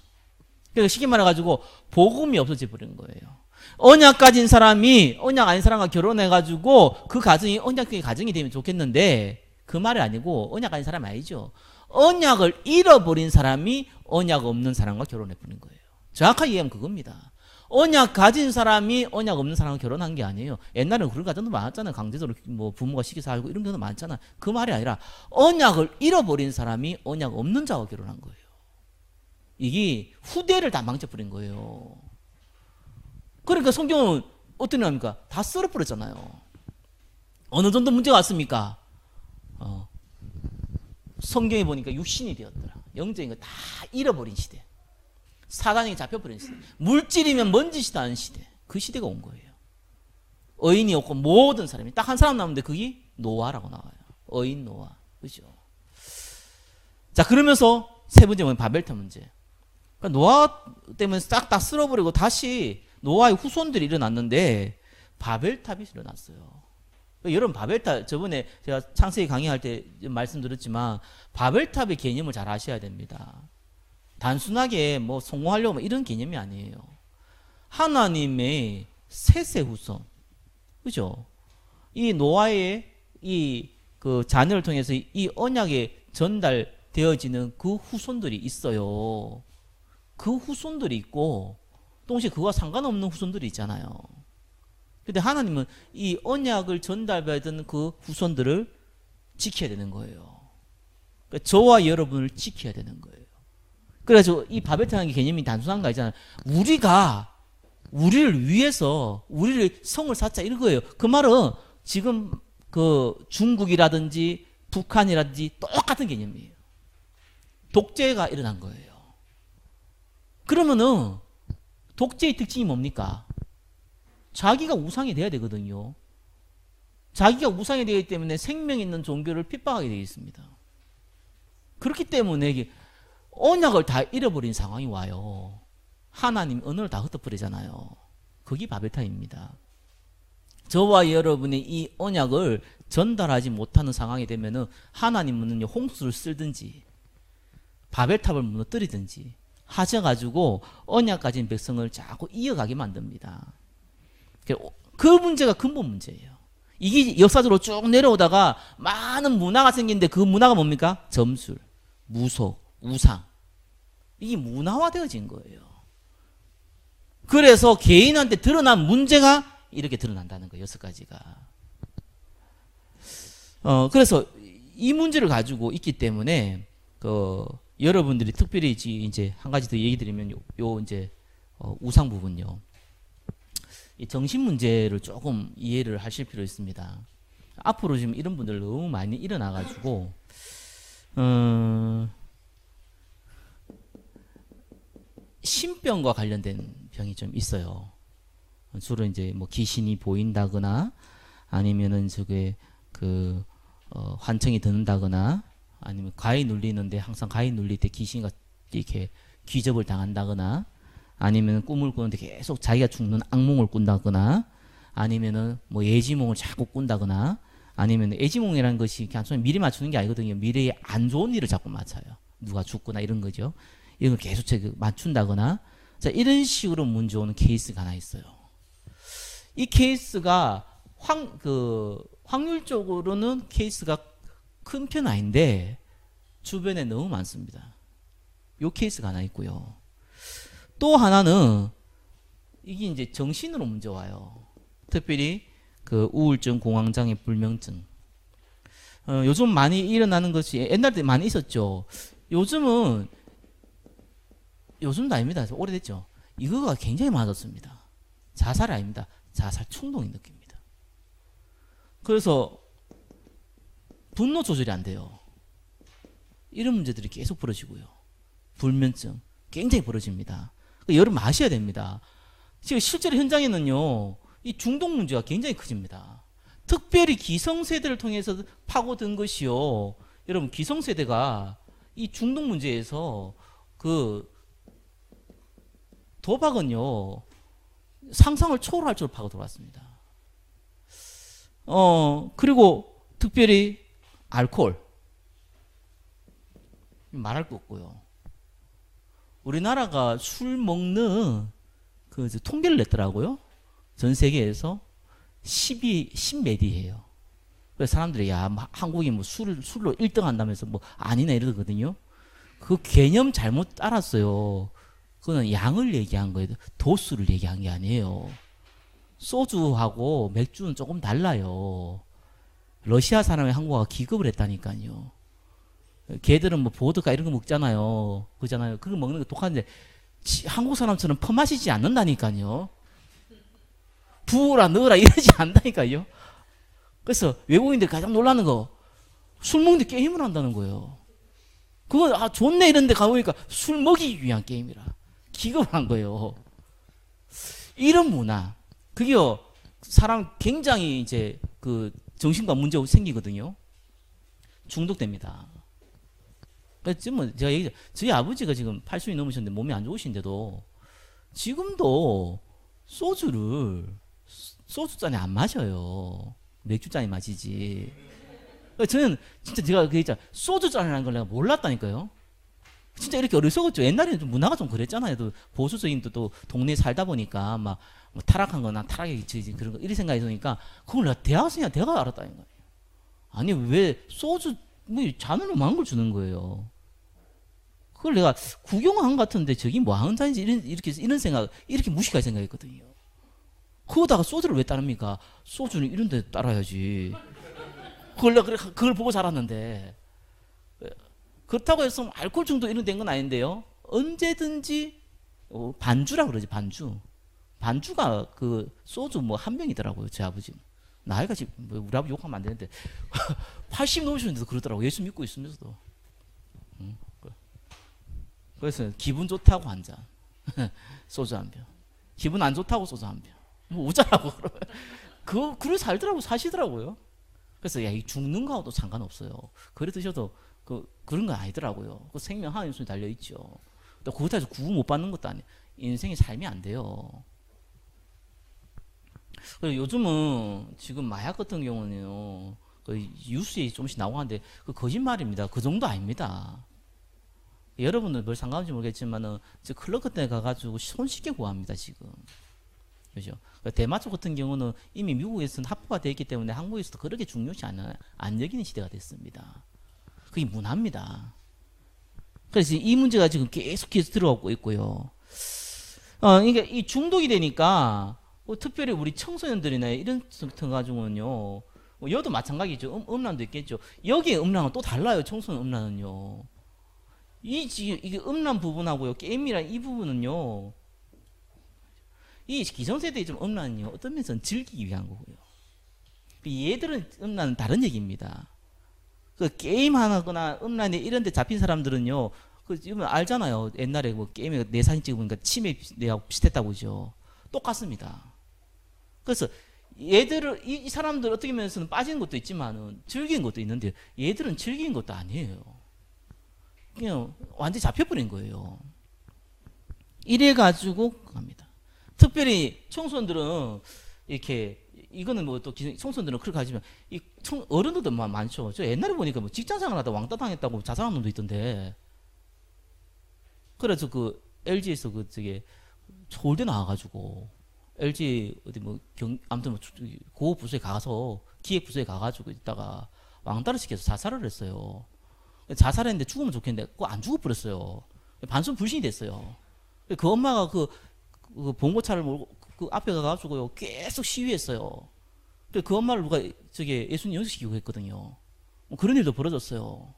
그러니까 쉽게 말해가지고 복음이 없어져 버린 거예요. 언약 가진 사람이 언약 아닌 사람과 결혼해가지고 그 가정이 언약의 가정이 되면 좋겠는데 그 말이 아니고 언약 아닌 사람이 아니죠. 언약을 잃어버린 사람이 언약 없는 사람과 결혼해버린 거예요. 정확하게 얘기하면 그겁니다. 언약 가진 사람이 언약 없는 사람과 결혼한 게 아니에요. 옛날에는 그런 가정도 많았잖아요. 강제적으로 뭐 부모가 시켜서 살고 이런 경우도 많잖아요. 그 말이 아니라 언약을 잃어버린 사람이 언약 없는 자와 결혼한 거예요. 이게 후대를 다 망쳐버린 거예요. 그러니까 성경은 어떤 의미입니까? 다 썰어버렸잖아요. 어느 정도 문제가 왔습니까? 성경에 보니까 육신이 되었더라. 영적인 거 다 잃어버린 시대. 사단이 잡혀버린 시대. 물질이면 먼지시다 하는 시대. 그 시대가 온 거예요. 의인이 없고 모든 사람이 딱 한 사람 남는데 그게 노아라고 나와요. 의인 노아. 그죠? 자, 그러면서 세 번째 뭐냐면 바벨탑 문제. 그러니까 노아 때문에 싹 다 쓸어버리고 다시 노아의 후손들이 일어났는데 바벨탑이 일어났어요. 여러분 바벨탑 저번에 제가 창세기 강의할 때 말씀드렸지만 바벨탑의 개념을 잘 아셔야 됩니다. 단순하게 뭐 성공하려고 뭐 이런 개념이 아니에요. 하나님의 셋의 후손, 그죠? 이 노아의 이 그 자녀를 통해서 이 언약에 전달되어지는 그 후손들이 있어요. 그 후손들이 있고 동시에 그와 상관없는 후손들이 있잖아요. 근데 하나님은 이 언약을 전달받은 그 후손들을 지켜야 되는 거예요. 그러니까 저와 여러분을 지켜야 되는 거예요. 그래서 이 바벨탑의 개념이 단순한 거 아니잖아요. 우리가 우리를 위해서 우리를 성을 쌓자 이런 거예요. 그 말은 지금 그 중국이라든지 북한이라든지 똑같은 개념이에요. 독재가 일어난 거예요. 그러면은 독재의 특징이 뭡니까? 자기가 우상이 돼야 되거든요. 자기가 우상이 되기 때문에 생명 있는 종교를 핍박하게 되어 있습니다. 그렇기 때문에 이게 언약을 다 잃어버린 상황이 와요. 하나님 언어를 다 흩어버리잖아요. 그게 바벨탑입니다. 저와 여러분이 이 언약을 전달하지 못하는 상황이 되면은 하나님은 홍수를 쓸든지 바벨탑을 무너뜨리든지 하셔가지고 언약 가진 백성을 자꾸 이어가게 만듭니다. 그 문제가 근본 문제예요. 이게 역사적으로 쭉 내려오다가 많은 문화가 생기는데 그 문화가 뭡니까? 점술, 무속, 우상. 이게 문화화되어진 거예요. 그래서 개인한테 드러난 문제가 이렇게 드러난다는 거예요. 6가지가. 그래서 이 문제를 가지고 있기 때문에 여러분들이 특별히 이제 한 가지 더 얘기 드리면 요 이제 우상 부분요. 이 정신 문제를 조금 이해를 하실 필요 있습니다. 앞으로 지금 이런 분들 너무 많이 일어나 가지고 신병과 관련된 병이 좀 있어요. 주로 이제 뭐 귀신이 보인다거나 아니면은 저게 환청이 드는다거나 아니면 가위 눌리는데 항상 가위 눌릴 때 귀신과 이렇게 귀접을 당한다거나 아니면 꿈을 꾸는데 계속 자기가 죽는 악몽을 꾼다거나 아니면은 뭐 예지몽을 자꾸 꾼다거나 아니면 예지몽이라는 것이 그냥 미리 맞추는 게 아니거든요. 미래에 안 좋은 일을 자꾸 맞춰요. 누가 죽거나 이런 거죠. 이런 걸 계속 맞춘다거나 자 이런 식으로 문제 오는 케이스가 하나 있어요. 이 케이스가 확률적으로는 케이스가 큰 편 아닌데 주변에 너무 많습니다. 요 케이스가 하나 있고요. 또 하나는 이게 이제 정신으로 문제 와요. 특별히 그 우울증, 공황장애, 불면증. 요즘 많이 일어나는 것이 옛날에 많이 있었죠. 요즘도 아닙니다. 오래됐죠. 이거가 굉장히 많아졌습니다. 자살이 아닙니다. 자살 충동이 느낍니다. 그래서 분노 조절이 안 돼요. 이런 문제들이 계속 벌어지고요. 불면증 굉장히 벌어집니다. 여러분 아셔야 됩니다. 지금 실제로 현장에는요, 이 중독 문제가 굉장히 커집니다. 특별히 기성세대를 통해서 파고든 것이요. 여러분 기성세대가 이 중독 문제에서 그 도박은요 상상을 초월할 줄로 파고들어왔습니다. 그리고 특별히 알코올 말할 거 없고요. 우리나라가 술 먹는 그 통계를 냈더라고요. 전 세계에서 10몇 위예요. 그래서 사람들이 야 한국이 뭐 술로 1등 한다면서 뭐 아니나 이러거든요. 그 개념 잘못 알았어요. 그거는 양을 얘기한 거예요. 도수를 얘기한 게 아니에요. 소주하고 맥주는 조금 달라요. 러시아 사람이 한국과 기급을 했다니까요. 걔들은 뭐 보드카 이런 거 먹잖아요. 그잖아요. 그거 먹는 거 독한데 한국 사람처럼 퍼마시지 않는다니까요. 부으라 넣으라 이러지 않다니까요. 그래서 외국인들 가장 놀라는 거 술 먹는데 게임을 한다는 거예요. 그거 아 좋네 이런데 가보니까 술 먹이기 위한 게임이라 기겁을 한 거예요. 이런 문화 그게요 사람 굉장히 이제 그 정신과 문제가 생기거든요. 중독됩니다. 지금 제가 얘기했죠. 저희 아버지가 지금 80이 넘으셨는데 몸이 안 좋으신데도 지금도 소주잔에 안 마셔요. 맥주잔에 마시지. 저는 진짜 제가 그랬잖아요. 소주잔이라는 걸 내가 몰랐다니까요. 진짜 이렇게 어리석었죠. 옛날에는 좀 문화가 좀 그랬잖아요. 또 보수적인 또 동네에 살다 보니까 막 뭐 타락한 거나 타락이 그런 거 이런 생각이 드니까 그걸 내가 대학생이야 내가 알았다는 거예요. 아니 왜 소주 뭐 잔으로 망한 걸 주는 거예요. 그걸 내가 구경한 것 같은데 저기 뭐 하는 잔인지 이런 생각 이렇게 무식하게 생각했거든요. 그거다가 소주를 왜 따릅니까? 소주는 이런 데 따라야지. 그걸 보고 자랐는데 그렇다고 해서 알코올 중독 이런 된 건 아닌데요. 언제든지 반주라 그러지 반주가 그 소주 뭐 한 병이더라고요. 제 아버지는 나이가 지금 뭐 우리 아버지 욕하면 안 되는데 80 넘으시는데도 그러더라고. 예수 믿고 있으면서도. 그래서 기분 좋다고 한 잔 소주 한 병, 기분 안 좋다고 소주 한 병, 뭐 우자라고 그러면 그래 살더라고 사시더라고요. 그래서 야 이 죽는 거하고도 상관없어요. 그래 드셔도 그런 건 아니더라고요. 그 생명 하나님 손에 달려 있죠. 또 그것도 해서 구원 못 받는 것도 아니에요. 인생의 삶이 안 돼요. 그리고 요즘은 지금 마약 같은 경우는요, 그 뉴스에 조금씩 나오고 하는데 그 거짓말입니다. 그 정도 아닙니다. 여러분들 별 상관없는지 모르겠지만은 클럽 같은 데 가가지고 손쉽게 구합니다 지금. 그죠? 대마 쪽 같은 경우는 이미 미국에서는 합법화 되어 있기 때문에 한국에서도 그렇게 중요시 안 여기는 시대가 됐습니다. 그게 문화입니다. 그래서 이 문제가 지금 계속해서 들어오고 있고요. 그러니까 이 중독이 되니까 특별히 우리 청소년들이나 이런 같은 가지고는요, 여도 마찬가지죠. 음란도 있겠죠. 여기에 음란은 또 달라요. 청소년 음란은요. 이게 음란 부분하고요, 게임이랑 이 부분은요, 이 기성세대의 좀 음란은요, 어떤 면에서는 즐기기 위한 거고요. 얘들은 음란은 다른 얘기입니다. 그 게임 하거나 음란에 이런 데 잡힌 사람들은요, 지금 알잖아요. 옛날에 뭐 게임에 내 사진 찍어보니까 치매 내하고 비슷했다고 그죠. 똑같습니다. 그래서 얘들을, 이 사람들 어떻게 보면서는 빠지는 것도 있지만은 즐기는 것도 있는데 얘들은 즐기는 것도 아니에요. 그냥 완전히 잡혀버린 거예요. 이래가지고 갑니다. 특별히 청소년들은 이렇게, 이거는 뭐 또 청소년들은 그렇게 하지만 이 어른들도 많죠. 저 옛날에 보니까 뭐 직장생활 하다 왕따 당했다고 자살한 놈도 있던데. 그래서 그 LG에서 서울대 나와가지고 LG 어디 뭐 아무튼 뭐 고 부서에 가서 기획 부서에 가가지고 있다가 왕따를 시켜서 자살을 했어요. 자살했는데 죽으면 좋겠는데 그거 안 죽어버렸어요. 반선 불신이 됐어요. 그 엄마가 그 봉고차를 몰고 그 앞에 가가지고요 계속 시위했어요. 그 엄마를 누가 예수님 연수시키고 했거든요. 뭐 그런 일도 벌어졌어요.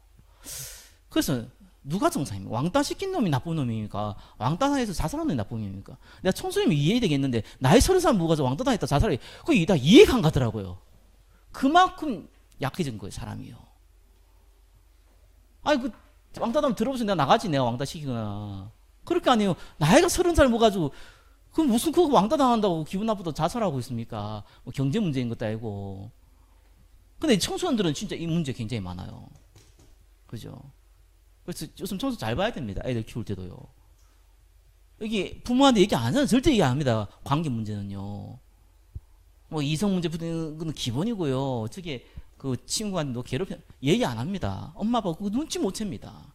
그래서 누가 정상입니까? 왕따 시킨 놈이 나쁜 놈입니까? 왕따 당해서 자살한 놈이 나쁜 놈입니까? 내가 청소년이 이해되겠는데 나이 30살 먹어서 왕따 당했다 자살해, 그게 다 이해가 안 가더라고요. 그만큼 약해진 거예요 사람이요. 아니 그 왕따 당하면 들어보세요. 내가 나가지, 내가 왕따 시키거나. 그렇게 아니에요. 나이가 30살 먹어가지고 그럼 무슨 그거 왕따 당한다고 기분 나쁘다 자살하고 있습니까? 뭐 경제 문제인 것도 아니고. 근데 청소년들은 진짜 이 문제 굉장히 많아요. 그죠? 그래서 요즘 청소 잘 봐야 됩니다. 애들 키울 때도요. 여기 부모한테 얘기 안 하잖아요. 절대 얘기 안 합니다. 관계 문제는요. 뭐 이성 문제 붙는 건 기본이고요. 저게 그 친구한테 너 괴롭혀 얘기 안 합니다. 엄마 아빠 그거 눈치 못 챕니다.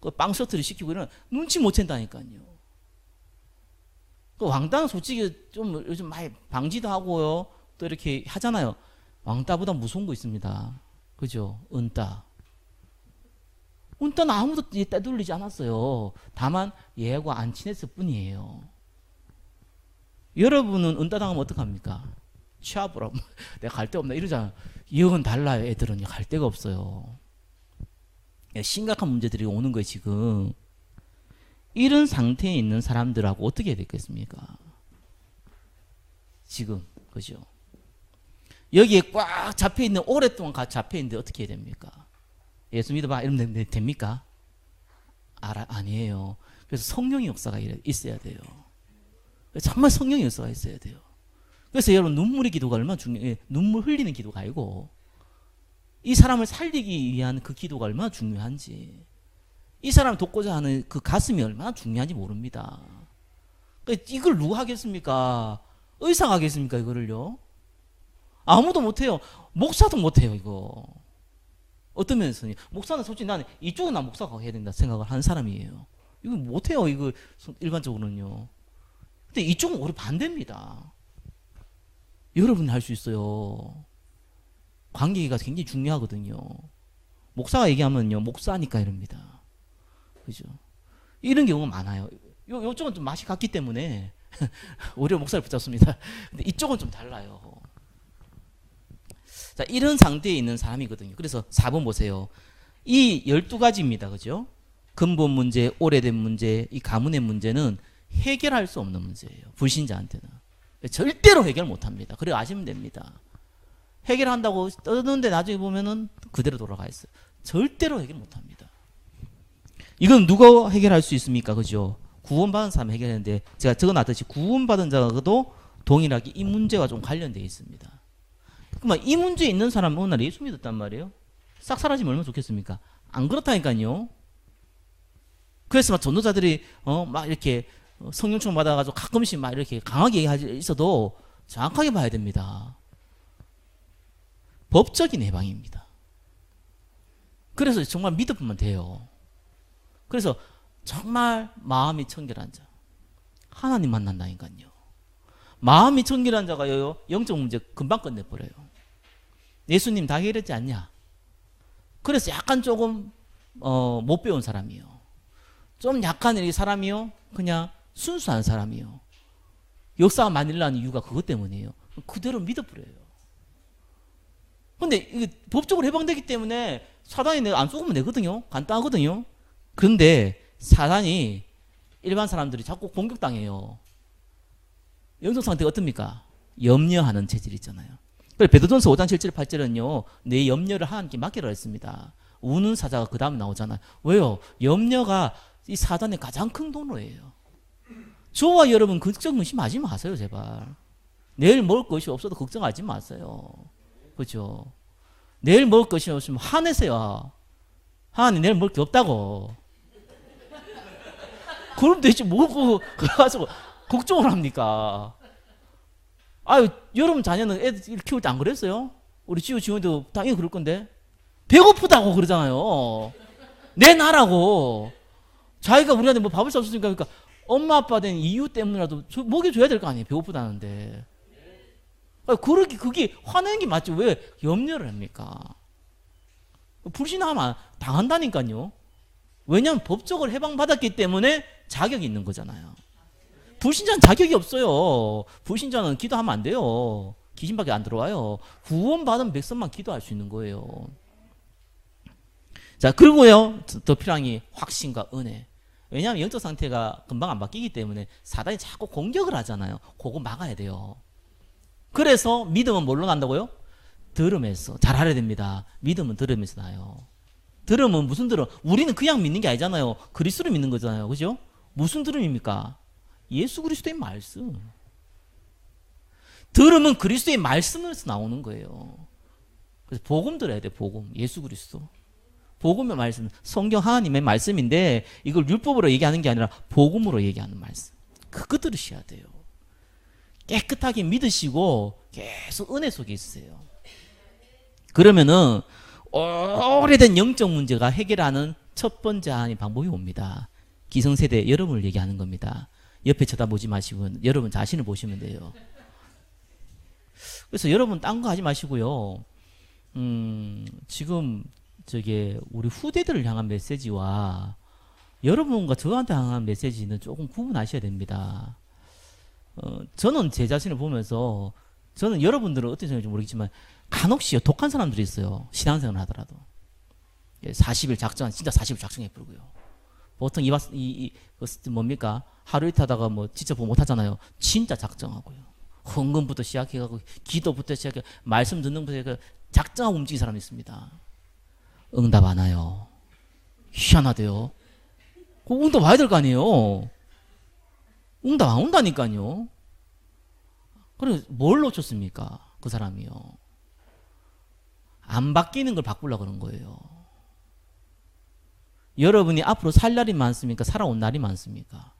그 빵 셔틀을 시키고 이러면 눈치 못 챈다니까요. 그 왕따는 솔직히 좀 요즘 많이 방지도 하고요. 또 이렇게 하잖아요. 왕따보다 무서운 거 있습니다. 그죠? 은따. 은따는 아무도 떼돌리지 않았어요. 다만 얘하고 안 친했을 뿐이에요. 여러분은 은따 당하면 어떡합니까? 취합으로 내가 갈 데 없나 이러잖아요. 이건 달라요. 애들은 갈 데가 없어요. 심각한 문제들이 오는 거예요. 지금 이런 상태에 있는 사람들하고 어떻게 해야 되겠습니까? 지금 그죠? 여기에 꽉 잡혀있는 오랫동안 잡혀있는데 어떻게 해야 됩니까? 예수 믿어봐 이러면 됩니까? 아니에요. 그래서 성령의 역사가 있어야 돼요. 정말 성령의 역사가 있어야 돼요. 그래서 여러분 눈물의 기도가 얼마나 중요해요. 눈물 흘리는 기도가 아니고 이 사람을 살리기 위한 그 기도가 얼마나 중요한지, 이 사람을 돕고자 하는 그 가슴이 얼마나 중요한지 모릅니다. 그러니까 이걸 누가 하겠습니까? 의사가 하겠습니까? 이거를요? 아무도 못해요. 목사도 못해요. 이거 어떤 면에서는 목사는 솔직히 나는 이쪽은 나 목사가 해야 된다 생각을 하는 사람이에요. 이거 못해요. 이거 일반적으로는요. 근데 이쪽은 오히려 반대입니다. 여러분이 할 수 있어요. 관계가 굉장히 중요하거든요. 목사가 얘기하면요, 목사니까 이럽니다. 그죠? 이런 경우가 많아요. 요쪽은 좀 맛이 같기 때문에 오히려 목사를 붙잡습니다. 근데 이쪽은 좀 달라요. 자, 이런 상태에 있는 사람이거든요. 그래서 4번 보세요. 이 12가지입니다. 그죠? 근본 문제, 오래된 문제, 이 가문의 문제는 해결할 수 없는 문제예요. 불신자한테는. 절대로 해결 못 합니다. 그래 아시면 됩니다. 해결한다고 떠드는데 나중에 보면은 그대로 돌아가 있어요. 절대로 해결 못 합니다. 이건 누가 해결할 수 있습니까? 그죠? 구원받은 사람이 해결하는데 제가 적어놨듯이 구원받은 자도 동일하게 이 문제와 좀 관련되어 있습니다. 그러면 이 문제에 있는 사람은 어느 날 예수 믿었단 말이에요. 싹 사라지면 얼마나 좋겠습니까? 안 그렇다니까요. 그래서 막 전도자들이 막 이렇게 성령총 받아가지고 가끔씩 막 이렇게 강하게 얘기하지 있어도 정확하게 봐야 됩니다. 법적인 해방입니다. 그래서 정말 믿어보면 돼요. 그래서 정말 마음이 청결한 자, 하나님 만난다니까요. 마음이 청결한 자가 영적 문제 금방 끝내버려요. 예수님 다 해결했지 않냐? 그래서 약간 조금 못 배운 사람이요. 좀 약한 이 사람이요. 그냥 순수한 사람이요. 역사가 만들라는 이유가 그것 때문이에요. 그대로 믿어버려요. 근데 이게 법적으로 해방되기 때문에 사단이 내가 안 쏘으면 되거든요. 간단하거든요. 그런데 사단이 일반 사람들이 자꾸 공격당해요. 영적 상태가 어떻습니까? 염려하는 체질이 있잖아요. 그래서 베드로전서 5장 7절 8절은요. 내 염려를 하나님께 맡기라 했습니다. 우는 사자가 그 다음에 나오잖아요. 왜요? 염려가 이 사단의 가장 큰 도노예요. 저와 여러분 걱정 의심하지 마세요. 제발. 내일 먹을 것이 없어도 걱정하지 마세요. 그죠? 내일 먹을 것이 없으면 화내세요. 하나님 내일 먹을 게 없다고. 그럼 대체 뭐 그래가지고 걱정을 합니까? 아유, 여러분 자녀는 애들 키울 때 안 그랬어요? 우리 지훈이도 당연히 그럴 건데. 배고프다고 그러잖아요. 내놔라고. 자기가 우리한테 뭐 밥을 사줬으니까 그러니까 엄마 아빠 된 이유 때문이라도 먹여줘야 될 거 아니에요. 배고프다는데. 그렇게 그게 화내는 게 맞지 왜 염려를 합니까? 불신하면 당한다니까요. 왜냐하면 법적으로 해방받았기 때문에 자격이 있는 거잖아요. 불신자는 자격이 없어요. 불신자는 기도하면 안 돼요. 귀신밖에 안 들어와요. 구원받은 백성만 기도할 수 있는 거예요. 자, 그리고요 더 필요한 게 확신과 은혜. 왜냐하면 영적 상태가 금방 안 바뀌기 때문에 사단이 자꾸 공격을 하잖아요. 그거 막아야 돼요. 그래서 믿음은 뭘로 난다고요? 들음에서. 잘 알아야 됩니다. 믿음은 들음에서 나요. 들음은 무슨 들음? 우리는 그냥 믿는 게 아니잖아요. 그리스도를 믿는 거잖아요. 그죠? 무슨 들음입니까? 예수 그리스도의 말씀. 들음은 그리스도의 말씀에서 나오는 거예요. 그래서 복음 들어야 돼. 복음. 예수 그리스도. 복음의 말씀, 성경 하나님의 말씀인데 이걸 율법으로 얘기하는 게 아니라 복음으로 얘기하는 말씀. 그거 들으셔야 돼요. 깨끗하게 믿으시고 계속 은혜 속에 있으세요. 그러면은 오래된 영적 문제가 해결하는 첫 번째 하나의 방법이 옵니다. 기성세대 여러분을 얘기하는 겁니다. 옆에 쳐다보지 마시고 여러분 자신을 보시면 돼요. 그래서 여러분 딴 거 하지 마시고요. 지금 저게 우리 후대들을 향한 메시지와 여러분과 저한테 향한 메시지는 조금 구분하셔야 됩니다. 저는 제 자신을 보면서 저는 여러분들은 어떤 생각인지 모르겠지만 간혹시 독한 사람들이 있어요. 신앙생활을 하더라도 40일 작정, 진짜 40일 작정해버리고요. 보통 뭡니까? 하루 이틀 하다가 뭐 진짜 못하잖아요. 진짜 작정하고요. 헌금부터 시작해가고 기도부터 시작해 말씀 듣는 것부터 작정하고 움직이는 사람이 있습니다. 응답 안 와요. 희한하대요. 응답 와야 될 거 아니에요. 응답 안 온다니까요. 그래 뭘 놓쳤습니까? 그 사람이요. 안 바뀌는 걸 바꾸려고 그런 거예요. 여러분이 앞으로 살 날이 많습니까? 살아온 날이 많습니까?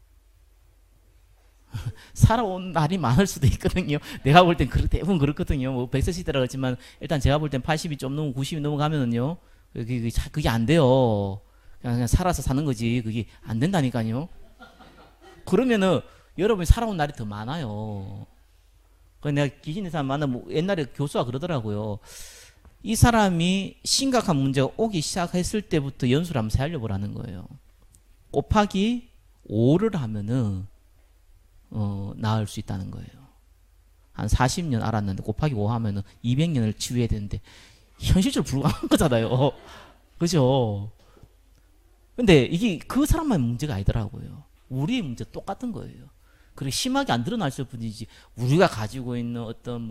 살아온 날이 많을 수도 있거든요. 내가 볼 땐 대부분 그렇거든요. 뭐 100세 시대라 그랬지만 일단 제가 볼 땐 80이 좀 넘고 90이 넘어가면은요. 그게 안 돼요. 그냥 살아서 사는 거지. 그게 안 된다니까요. 그러면은 여러분이 살아온 날이 더 많아요. 내가 귀신의 사람 만나면 옛날에 교수가 그러더라고요. 이 사람이 심각한 문제가 오기 시작했을 때부터 연수를 한번 살려보라는 거예요. 곱하기 5를 하면은 나을 수 있다는 거예요. 한 40년 알았는데 곱하기 5 하면은 200년을 치유해야 되는데 현실적으로 불가능한 거잖아요. 그죠? 근데 이게 그 사람만의 문제가 아니더라고요. 우리의 문제 똑같은 거예요. 그리고 심하게 안 드러날 뿐이지 우리가 가지고 있는 어떤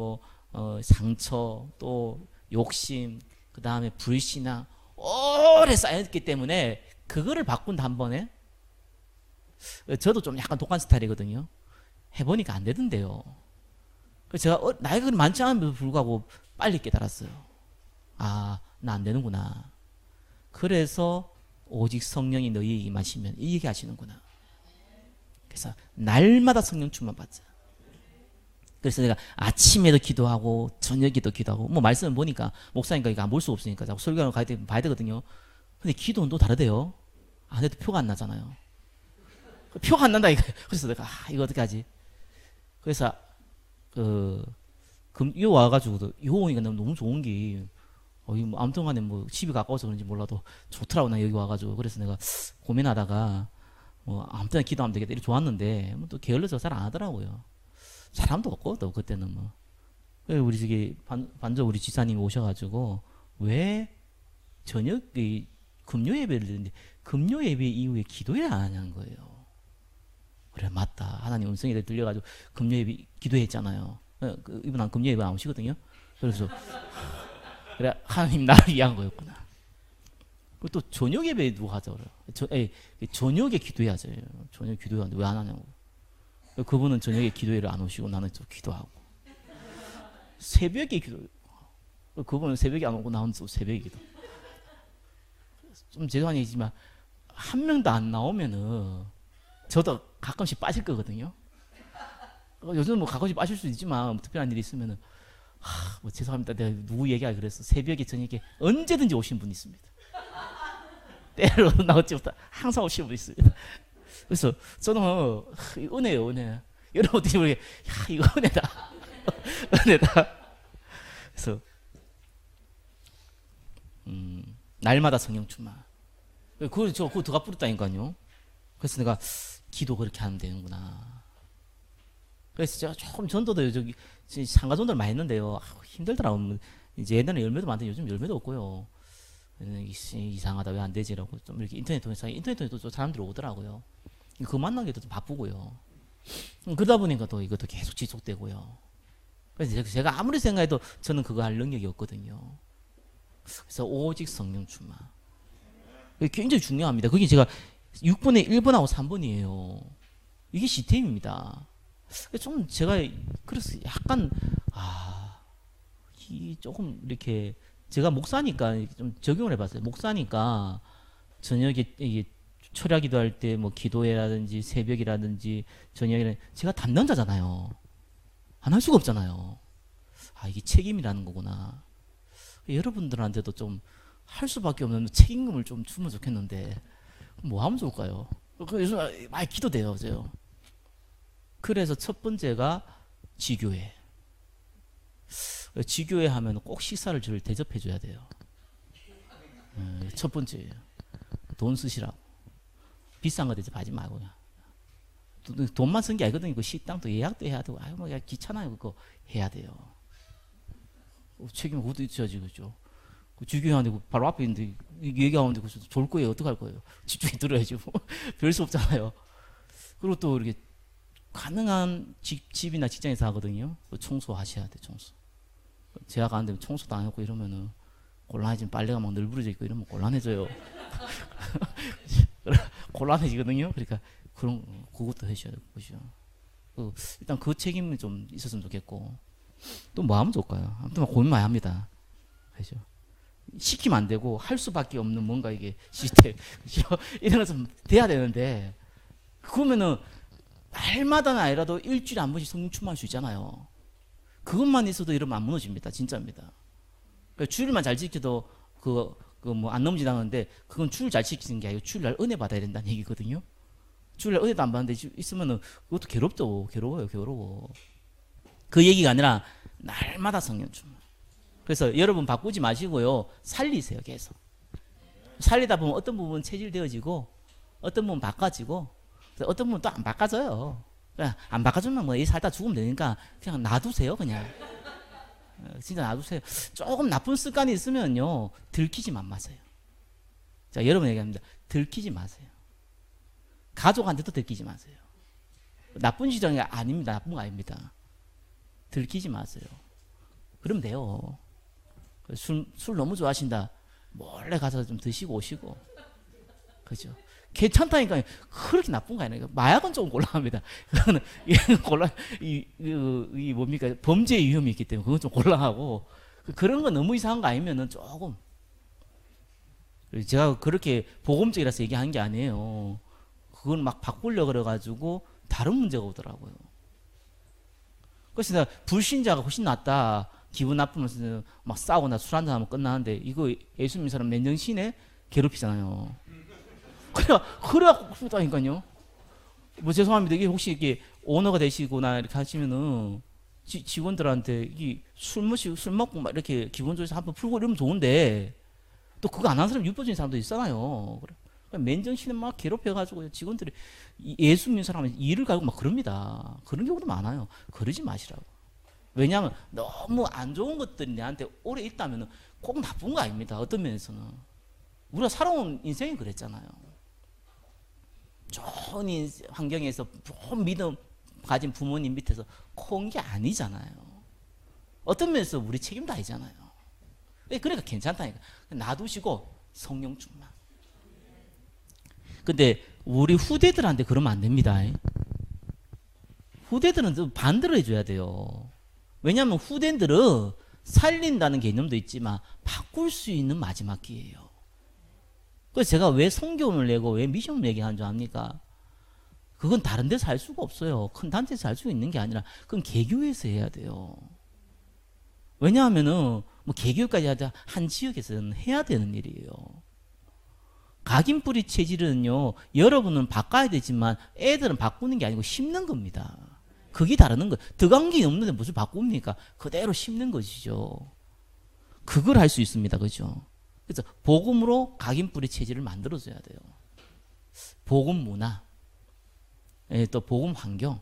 상처 또 욕심 그 다음에 불신앙 오래 쌓였기 때문에 그거를 바꾼다 한 번에. 저도 좀 약간 독한 스타일이거든요. 해보니까 안 되던데요. 그래서 제가 나이가 많지 않음에도 불구하고 빨리 깨달았어요. 아, 나 안 되는구나. 그래서 오직 성령이 너희에게 임하시면 이 얘기 하시는구나. 그래서 날마다 성령 충만 받자. 그래서 내가 아침에도 기도하고 저녁에도 기도하고 뭐 말씀을 보니까 목사니까 이거 안 볼 수 없으니까 자꾸 설교하러 가야 돼 봐야 되거든요. 근데 기도는 또 다르대요. 안 해도 표가 안 나잖아요. 표가 안 난다 이거. 그래서 내가 이거 어떻게 하지? 그래서 요 와가지고도 요 오니까 너무 좋은 게 뭐 아무튼간에 뭐 집이 가까워서 그런지 몰라도 좋더라고 나 여기 와가지고. 그래서 내가 고민하다가 아무 때나 기도하면 되겠다 이렇게 좋았는데 또 게을러서 잘 안 하더라고요. 사람도 없고 또 그때는 뭐 우리 저기 반저 우리 지사님이 오셔가지고 왜 저녁 금요 예배를 드리는데 금요 예배 이후에 기도를 안 하냐는 거예요. 그래 맞다. 하나님 음성이 들려가지고 금요 예배 기도했잖아요. 이분 안 금요 예배 안 오시거든요. 그래서 그래 하나님 나를 위한 거였구나. 그리고 또 저녁 예배 누가 하자 그래요. 저녁에 기도해야죠. 저녁 기도하는데 왜 안 하냐고. 그분은 저녁에 기도회를 안 오시고 나는 또 기도하고 새벽에 기도. 그분은 새벽에 안 오고 나는 또 새벽에 기도. 좀 죄송한 얘기지만 한 명도 안 나오면은 저도 가끔씩 빠질 거거든요. 요즘 뭐 가끔씩 빠질 수 있지만 특별한 일이 있으면은 뭐 죄송합니다. 내가 누구 얘기하기 그랬어. 새벽에 저녁에 언제든지 오신 분이 있습니다. 때로 나오지 못하 항상 오시는 분이 있습니다. 그래서 저는 은혜예요, 은혜. 여러분 어떻게 모르게 이거 은혜다. 은혜다. 그래서 날마다 성령 충만. 그거 더 갚으렸다니까요. 그래서 내가 기도 그렇게 하면 되는구나. 그래서 제가 조금 전도도 저기 상가전도를 많이 했는데요. 힘들더라고요. 이제 옛날에 열매도 많은데 요즘 열매도 없고요. 이상하다 왜 안 되지라고 좀 이렇게 인터넷 통해서 또 사람들이 오더라고요. 그거 만나는 게 좀 바쁘고요. 그러다 보니까 또 이것도 계속 지속되고요. 그래서 제가 아무리 생각해도 저는 그거 할 능력이 없거든요. 그래서 오직 성령 충만. 그게 굉장히 중요합니다. 그게 제가 6분의 1번하고 3번이에요. 이게 시스템입니다. 좀 제가 그래서 약간 조금 이렇게 제가 목사니까 좀 적용을 해봤어요. 목사니까 저녁에 이게 철야 기도할 때 뭐 기도회라든지 새벽이라든지 저녁에 제가 담당자잖아요. 안 할 수가 없잖아요. 아, 이게 책임이라는 거구나. 여러분들한테도 좀 할 수밖에 없는 책임감을 좀 주면 좋겠는데 뭐 하면 좋을까요? 요즘 많이 기도돼요, 저. 그래서 첫 번째가 지교회. 지교회 하면 꼭 식사를 저를 대접해 줘야 돼요. 첫 번째예요. 돈 쓰시라고. 비싼 거 대접하지 말고 그냥. 돈만 쓴 게 아니거든요. 그 식당도 예약도 해야 되고, 아유, 뭐, 귀찮아요. 그거 해야 돼요. 책임 그것도 있어야지, 그죠? 그 주교회한테 바로 앞에 있는데, 얘기하는데, 그래서 좋을 거예요. 어떡할 거예요? 집중해 들어야지. 뭐. 별 수 없잖아요. 그리고 또 이렇게, 가능한 집이나 직장에서 하거든요. 청소하셔야 돼, 청소. 제가 가는데 청소도 안 하고 이러면은, 곤란해지면 빨래가 막 널브러져 있고 이러면 곤란해져요. 곤란해지거든요. 그러니까, 그것도 하셔야 되고, 그죠? 일단 그 책임이 좀 있었으면 좋겠고, 또 뭐 하면 좋을까요? 아무튼 고민 많이 합니다. 그죠? 시키면 안 되고, 할 수밖에 없는 뭔가 이게 시스템, 그죠? 이런 거 좀 돼야 되는데, 그러면은, 날마다는 아니라도 일주일에 한 번씩 성령 충만할 수 있잖아요. 그것만 있어도 이러면 안 무너집니다. 진짜입니다. 그러니까 주일만 잘 지켜도, 뭐 안 넘어지다는데, 그건 주일 잘 지키는 게 아니고, 주일날 은혜 받아야 된다는 얘기거든요. 주일날 은혜도 안 받는데 있으면은 그것도 괴로워요. 그 얘기가 아니라 날마다 성령 충만. 그래서 여러분 바꾸지 마시고요. 살리세요, 계속. 살리다 보면 어떤 부분은 체질되어지고 어떤 부분은 바꿔지고 어떤 부분은 또 안 바꿔져요. 그냥 안 바꿔주면 뭐 이 살다 죽으면 되니까 그냥 놔두세요, 그냥. 진짜 놔두세요. 조금 나쁜 습관이 있으면요. 들키지만 마세요. 자, 여러분 얘기합니다. 들키지 마세요. 가족한테도 들키지 마세요. 나쁜 시정이 아닙니다. 나쁜 거 아닙니다. 들키지 마세요. 그러면 돼요. 술 너무 좋아하신다. 몰래 가서 좀 드시고 오시고. 그죠? 괜찮다니까요. 그렇게 나쁜 거 아니에요. 마약은 조금 곤란합니다. 그거는 뭡니까? 범죄의 위험이 있기 때문에 그건 좀 곤란하고 그런 거 너무 이상한 거 아니면은 조금. 제가 그렇게 보금적이라서 얘기하는 게 아니에요. 그걸 막 바꾸려고 그래가지고 다른 문제가 오더라고요. 그래서 불신자가 훨씬 낫다. 기분 나쁘면서 막 싸우거나 술 한잔 하면 끝나는데 이거 예수 믿는 사람 맨정신에 괴롭히잖아요. 그래야 그렇다니까요. 뭐 죄송합니다. 이게 혹시 이게 오너가 되시거나 이렇게 하시면은 직원들한테 술 먹고 막 이렇게 기분 좋아서 한번 풀고 이러면 좋은데 또 그거 안 하는 사람 유보적인 사람도 있잖아요. 맨정신에 막 괴롭혀가지고 직원들이 예수 믿는 사람은 일을 가고 막 그럽니다. 그런 경우도 많아요. 그러지 마시라고. 왜냐하면 너무 안 좋은 것들이 내한테 오래 있다면 꼭 나쁜 거 아닙니다. 어떤 면에서는. 우리가 살아온 인생이 그랬잖아요. 좋은 환경에서 좋은 믿음 가진 부모님 밑에서 커온 게 아니잖아요. 어떤 면에서 우리 책임도 아니잖아요. 그러니까 괜찮다니까. 놔두시고 성령 충만. 근데 우리 후대들한테 그러면 안 됩니다. 후대들은 좀 반대로 해줘야 돼요. 왜냐하면 후대들은 살린다는 개념도 있지만 바꿀 수 있는 마지막 기회예요. 그래서 제가 왜 성경을 내고 왜 미션을 얘기하는 줄 압니까? 그건 다른 데서 할 수가 없어요. 큰 단체에서 할 수 있는 게 아니라 그건 개교에서 해야 돼요. 왜냐하면은 뭐 개교까지 하자 한 지역에서는 해야 되는 일이에요. 각인뿌리 체질은요, 여러분은 바꿔야 되지만 애들은 바꾸는 게 아니고 심는 겁니다. 그게 다르는 거예요. 덕안기 없는데 무슨 바꿉니까? 그대로 심는 것이죠. 그걸 할 수 있습니다. 그죠? 그래서 복음으로 각인뿌리 체질을 만들어줘야 돼요. 복음 문화, 또 복음 환경.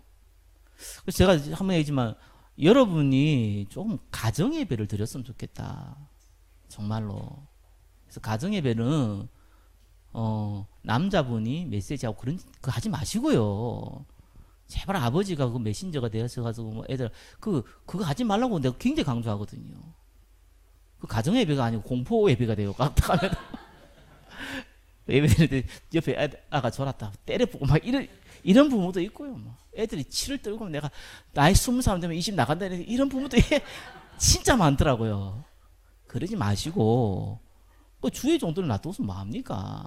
그래서 제가 한번 얘기했지만 여러분이 조금 가정예배를 드렸으면 좋겠다. 정말로. 그래서 가정예배는 남자분이 메시지하고 그거 하지 마시고요. 제발 아버지가 그 메신저가 되어서가지고 뭐 애들 그거 하지 말라고 내가 굉장히 강조하거든요. 그 가정 예배가 아니고 공포 예배가 돼요. 깜빡하면 예배 드리는데 옆에 아가 졸았다 때려보고 막 이런 부모도 있고요. 뭐. 애들이 치를 떨고 내가 나이 20살 되면 이 집 나간다 이런 부모도 진짜 많더라고요. 그러지 마시고 주의 정도를 놔둬서 뭐합니까?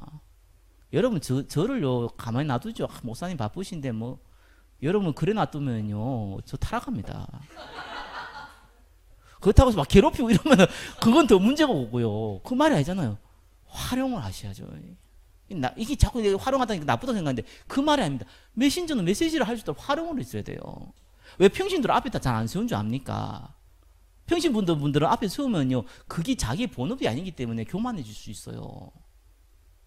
여러분 저를요 가만히 놔두죠. 목사님 바쁘신데 뭐 여러분 그래 놔두면요 저 타락합니다. 그렇다고 해서 막 괴롭히고 이러면은 그건 더 문제가 오고요. 그 말이 아니잖아요. 활용을 하셔야죠. 이게 자꾸 활용하다니까 나쁘다고 생각하는데 그 말이 아닙니다. 메신저는 메시지를 할 수 있도록 활용을 했어야 돼요. 왜 평신들 앞에다 잘 안 세운 줄 압니까? 평신분들은 앞에 세우면요 그게 자기 본업이 아니기 때문에 교만해질 수 있어요.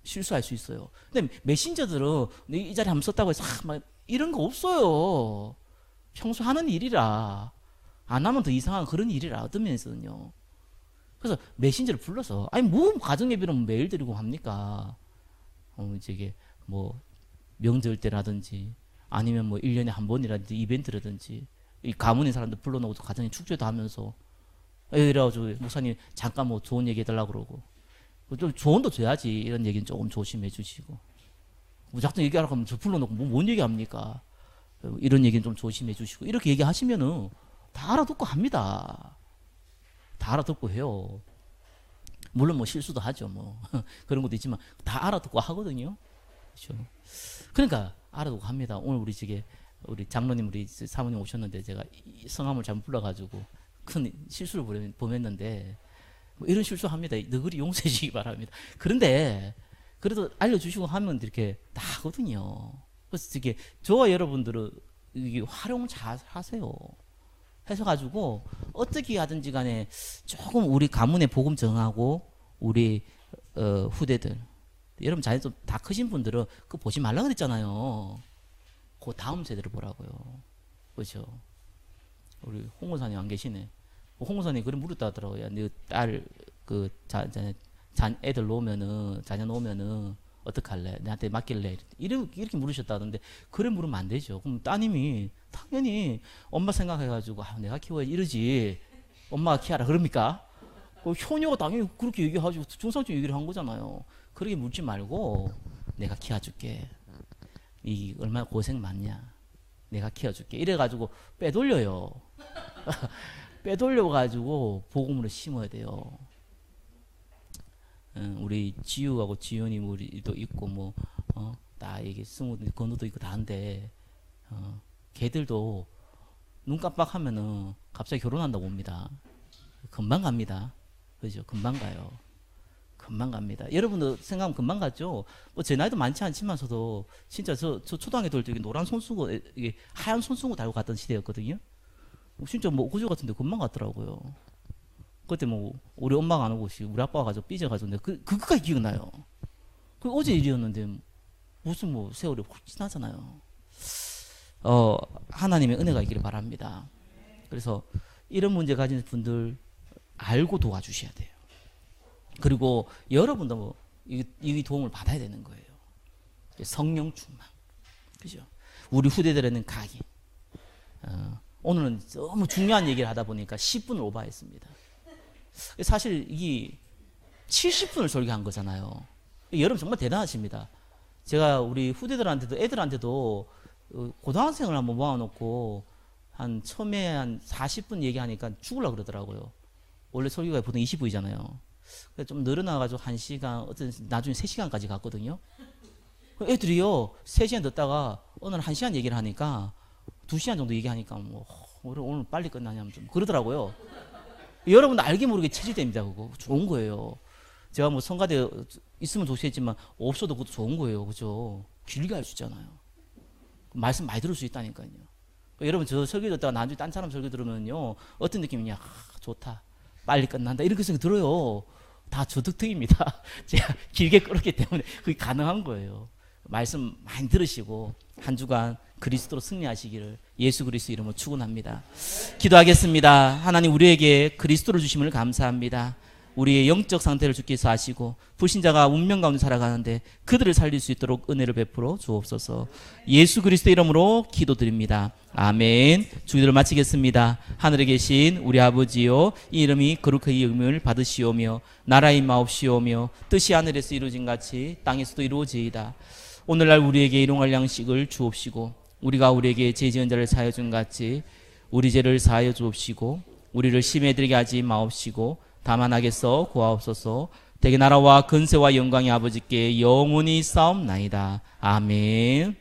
실수할 수 있어요. 근데 메신저들은 이 자리 한번 썼다고 해서 막 이런 거 없어요. 평소 하는 일이라 안 하면 더 이상한 그런 일이라 어떤 면에서는요. 그래서 메신저를 불러서 아니 뭐 가정예배는 매일 드리고 합니까? 저게 뭐 명절 때라든지 아니면 뭐 1년에 한 번이라든지 이벤트라든지 이 가문의 사람들 불러놓고 가정에 축제도 하면서 이래가지고 목사님 잠깐 뭐 좋은 얘기 해달라고 그러고 좀 조언도 줘야지. 이런 얘기는 조금 조심해 주시고 무작정 얘기하라고 하면 저 불러놓고 뭔 얘기합니까? 이런 얘기는 좀 조심해 주시고 이렇게 얘기하시면은 다 알아듣고 합니다. 다 알아듣고 해요. 물론 뭐 실수도 하죠. 뭐 그런 것도 있지만 다 알아듣고 하거든요. 그렇죠? 그러니까 알아듣고 합니다. 오늘 우리 장로님 우리 사모님 오셨는데 제가 성함을 잘못 불러가지고 큰 실수를 범했는데 뭐 이런 실수합니다. 너그리 용서해 주시기 바랍니다. 그런데 그래도 알려주시고 하면 이렇게 다 하거든요. 그래서 이게 저와 여러분들은 이게 활용 잘 하세요. 해서 가지고 어떻게 하든지 간에 조금 우리 가문의 복음 정하고 우리 후대들 여러분 자녀 좀 다 크신 분들은 그거 보지 말라 그랬잖아요. 그 다음 세대를 보라고요. 그렇죠? 우리 홍원사님 안 계시네. 홍원사님 그래 물었다 하더라고요. 너 딸 애들 놓으면은 자녀 놓으면은 어떡할래? 내한테 맡길래? 이렇게 물으셨다던데 그래 물으면 안 되죠. 그럼 따님이 당연히 엄마 생각해가지고 내가 키워야지 이러지. 엄마가 키워라 그럽니까? 효녀가 당연히 그렇게 얘기하고 중상적 얘기를 한 거잖아요. 그렇게 묻지 말고 내가 키워줄게. 이 얼마나 고생 많냐. 내가 키워줄게. 이래가지고 빼돌려요. 빼돌려가지고 복음으로 심어야 돼요. 우리 지우하고 지연이 우리도 있고 뭐 다 이게 승우도 건우도 있고 다한데 걔들도 눈 깜빡하면은 갑자기 결혼한다고 옵니다. 금방 갑니다. 그죠? 금방 가요. 금방 갑니다. 여러분도 생각하면 금방 가죠? 뭐 제 나이도 많지 않지만서도 진짜 저 초등학교 돌 때 노란 손수고 이게 하얀 손수고 달고 갔던 시대였거든요. 진짜 뭐 그저 같은데 금방 갔더라고요. 그때 뭐 우리 엄마가 안 오고 우리 아빠가 가지고 삐져가지고 그거까지 기억나요. 그 어제 일이었는데 무슨 뭐 세월이 훅 지나잖아요. 하나님의 은혜가 있기를 바랍니다. 그래서 이런 문제 가진 분들 알고 도와주셔야 돼요. 그리고 여러분도 뭐 이 도움을 받아야 되는 거예요. 성령 충만, 그죠? 우리 후대들에는 각이. 오늘은 너무 중요한 얘기를 하다 보니까 10분을 오버했습니다. 사실 이게 70분을 설교한 거잖아요. 여러분 정말 대단하십니다. 제가 우리 후대들한테도 애들한테도 고등학생을 한번 모아놓고 처음에 한 40분 얘기하니까 죽으려고 그러더라고요. 원래 설교가 보통 20분이잖아요. 그래서 좀 늘어나가지고 1시간, 나중에 3시간까지 갔거든요. 애들이요, 3시간 듣다가 어느 날 1시간 얘기를 하니까 2시간 정도 얘기하니까 뭐, 오늘 빨리 끝나냐면 좀 그러더라고요. 여러분도 알게 모르게 체질됩니다. 그거 좋은 거예요. 제가 뭐 성가대 있으면 좋겠지만 없어도 그것도 좋은 거예요. 그죠? 길게 할 수 있잖아요. 말씀 많이 들을 수 있다니까요. 여러분 저 설교 듣다가 나중에 딴 사람 설교 들으면요 어떤 느낌이냐? 좋다. 빨리 끝난다. 이렇게 생각 들어요. 다 저 득특입니다. 제가 길게 끌었기 때문에 그게 가능한 거예요. 말씀 많이 들으시고 한 주간 그리스도로 승리하시기를 예수 그리스도 이름으로 축원합니다. 기도하겠습니다. 하나님 우리에게 그리스도를 주심을 감사합니다. 우리의 영적 상태를 주께서 아시고 불신자가 운명 가운데 살아가는데 그들을 살릴 수 있도록 은혜를 베풀어 주옵소서. 예수 그리스도 이름으로 기도드립니다. 아멘. 주기도를 마치겠습니다. 하늘에 계신 우리 아버지요, 이 이름이 거룩하게 여김을 받으시오며 나라의 임하옵시오며 뜻이 하늘에서 이루어진 같이 땅에서도 이루어지이다. 오늘날 우리에게 일용할 양식을 주옵시고 우리가 우리에게 죄 지은 자를 사하여 준 같이 우리 죄를 사하여 주옵시고 우리를 시험에 들게 하지 마옵시고 다만 하겠어 구하옵소서. 대개 나라와 근세와 영광이 아버지께 영원히 싸움나이다. 아멘.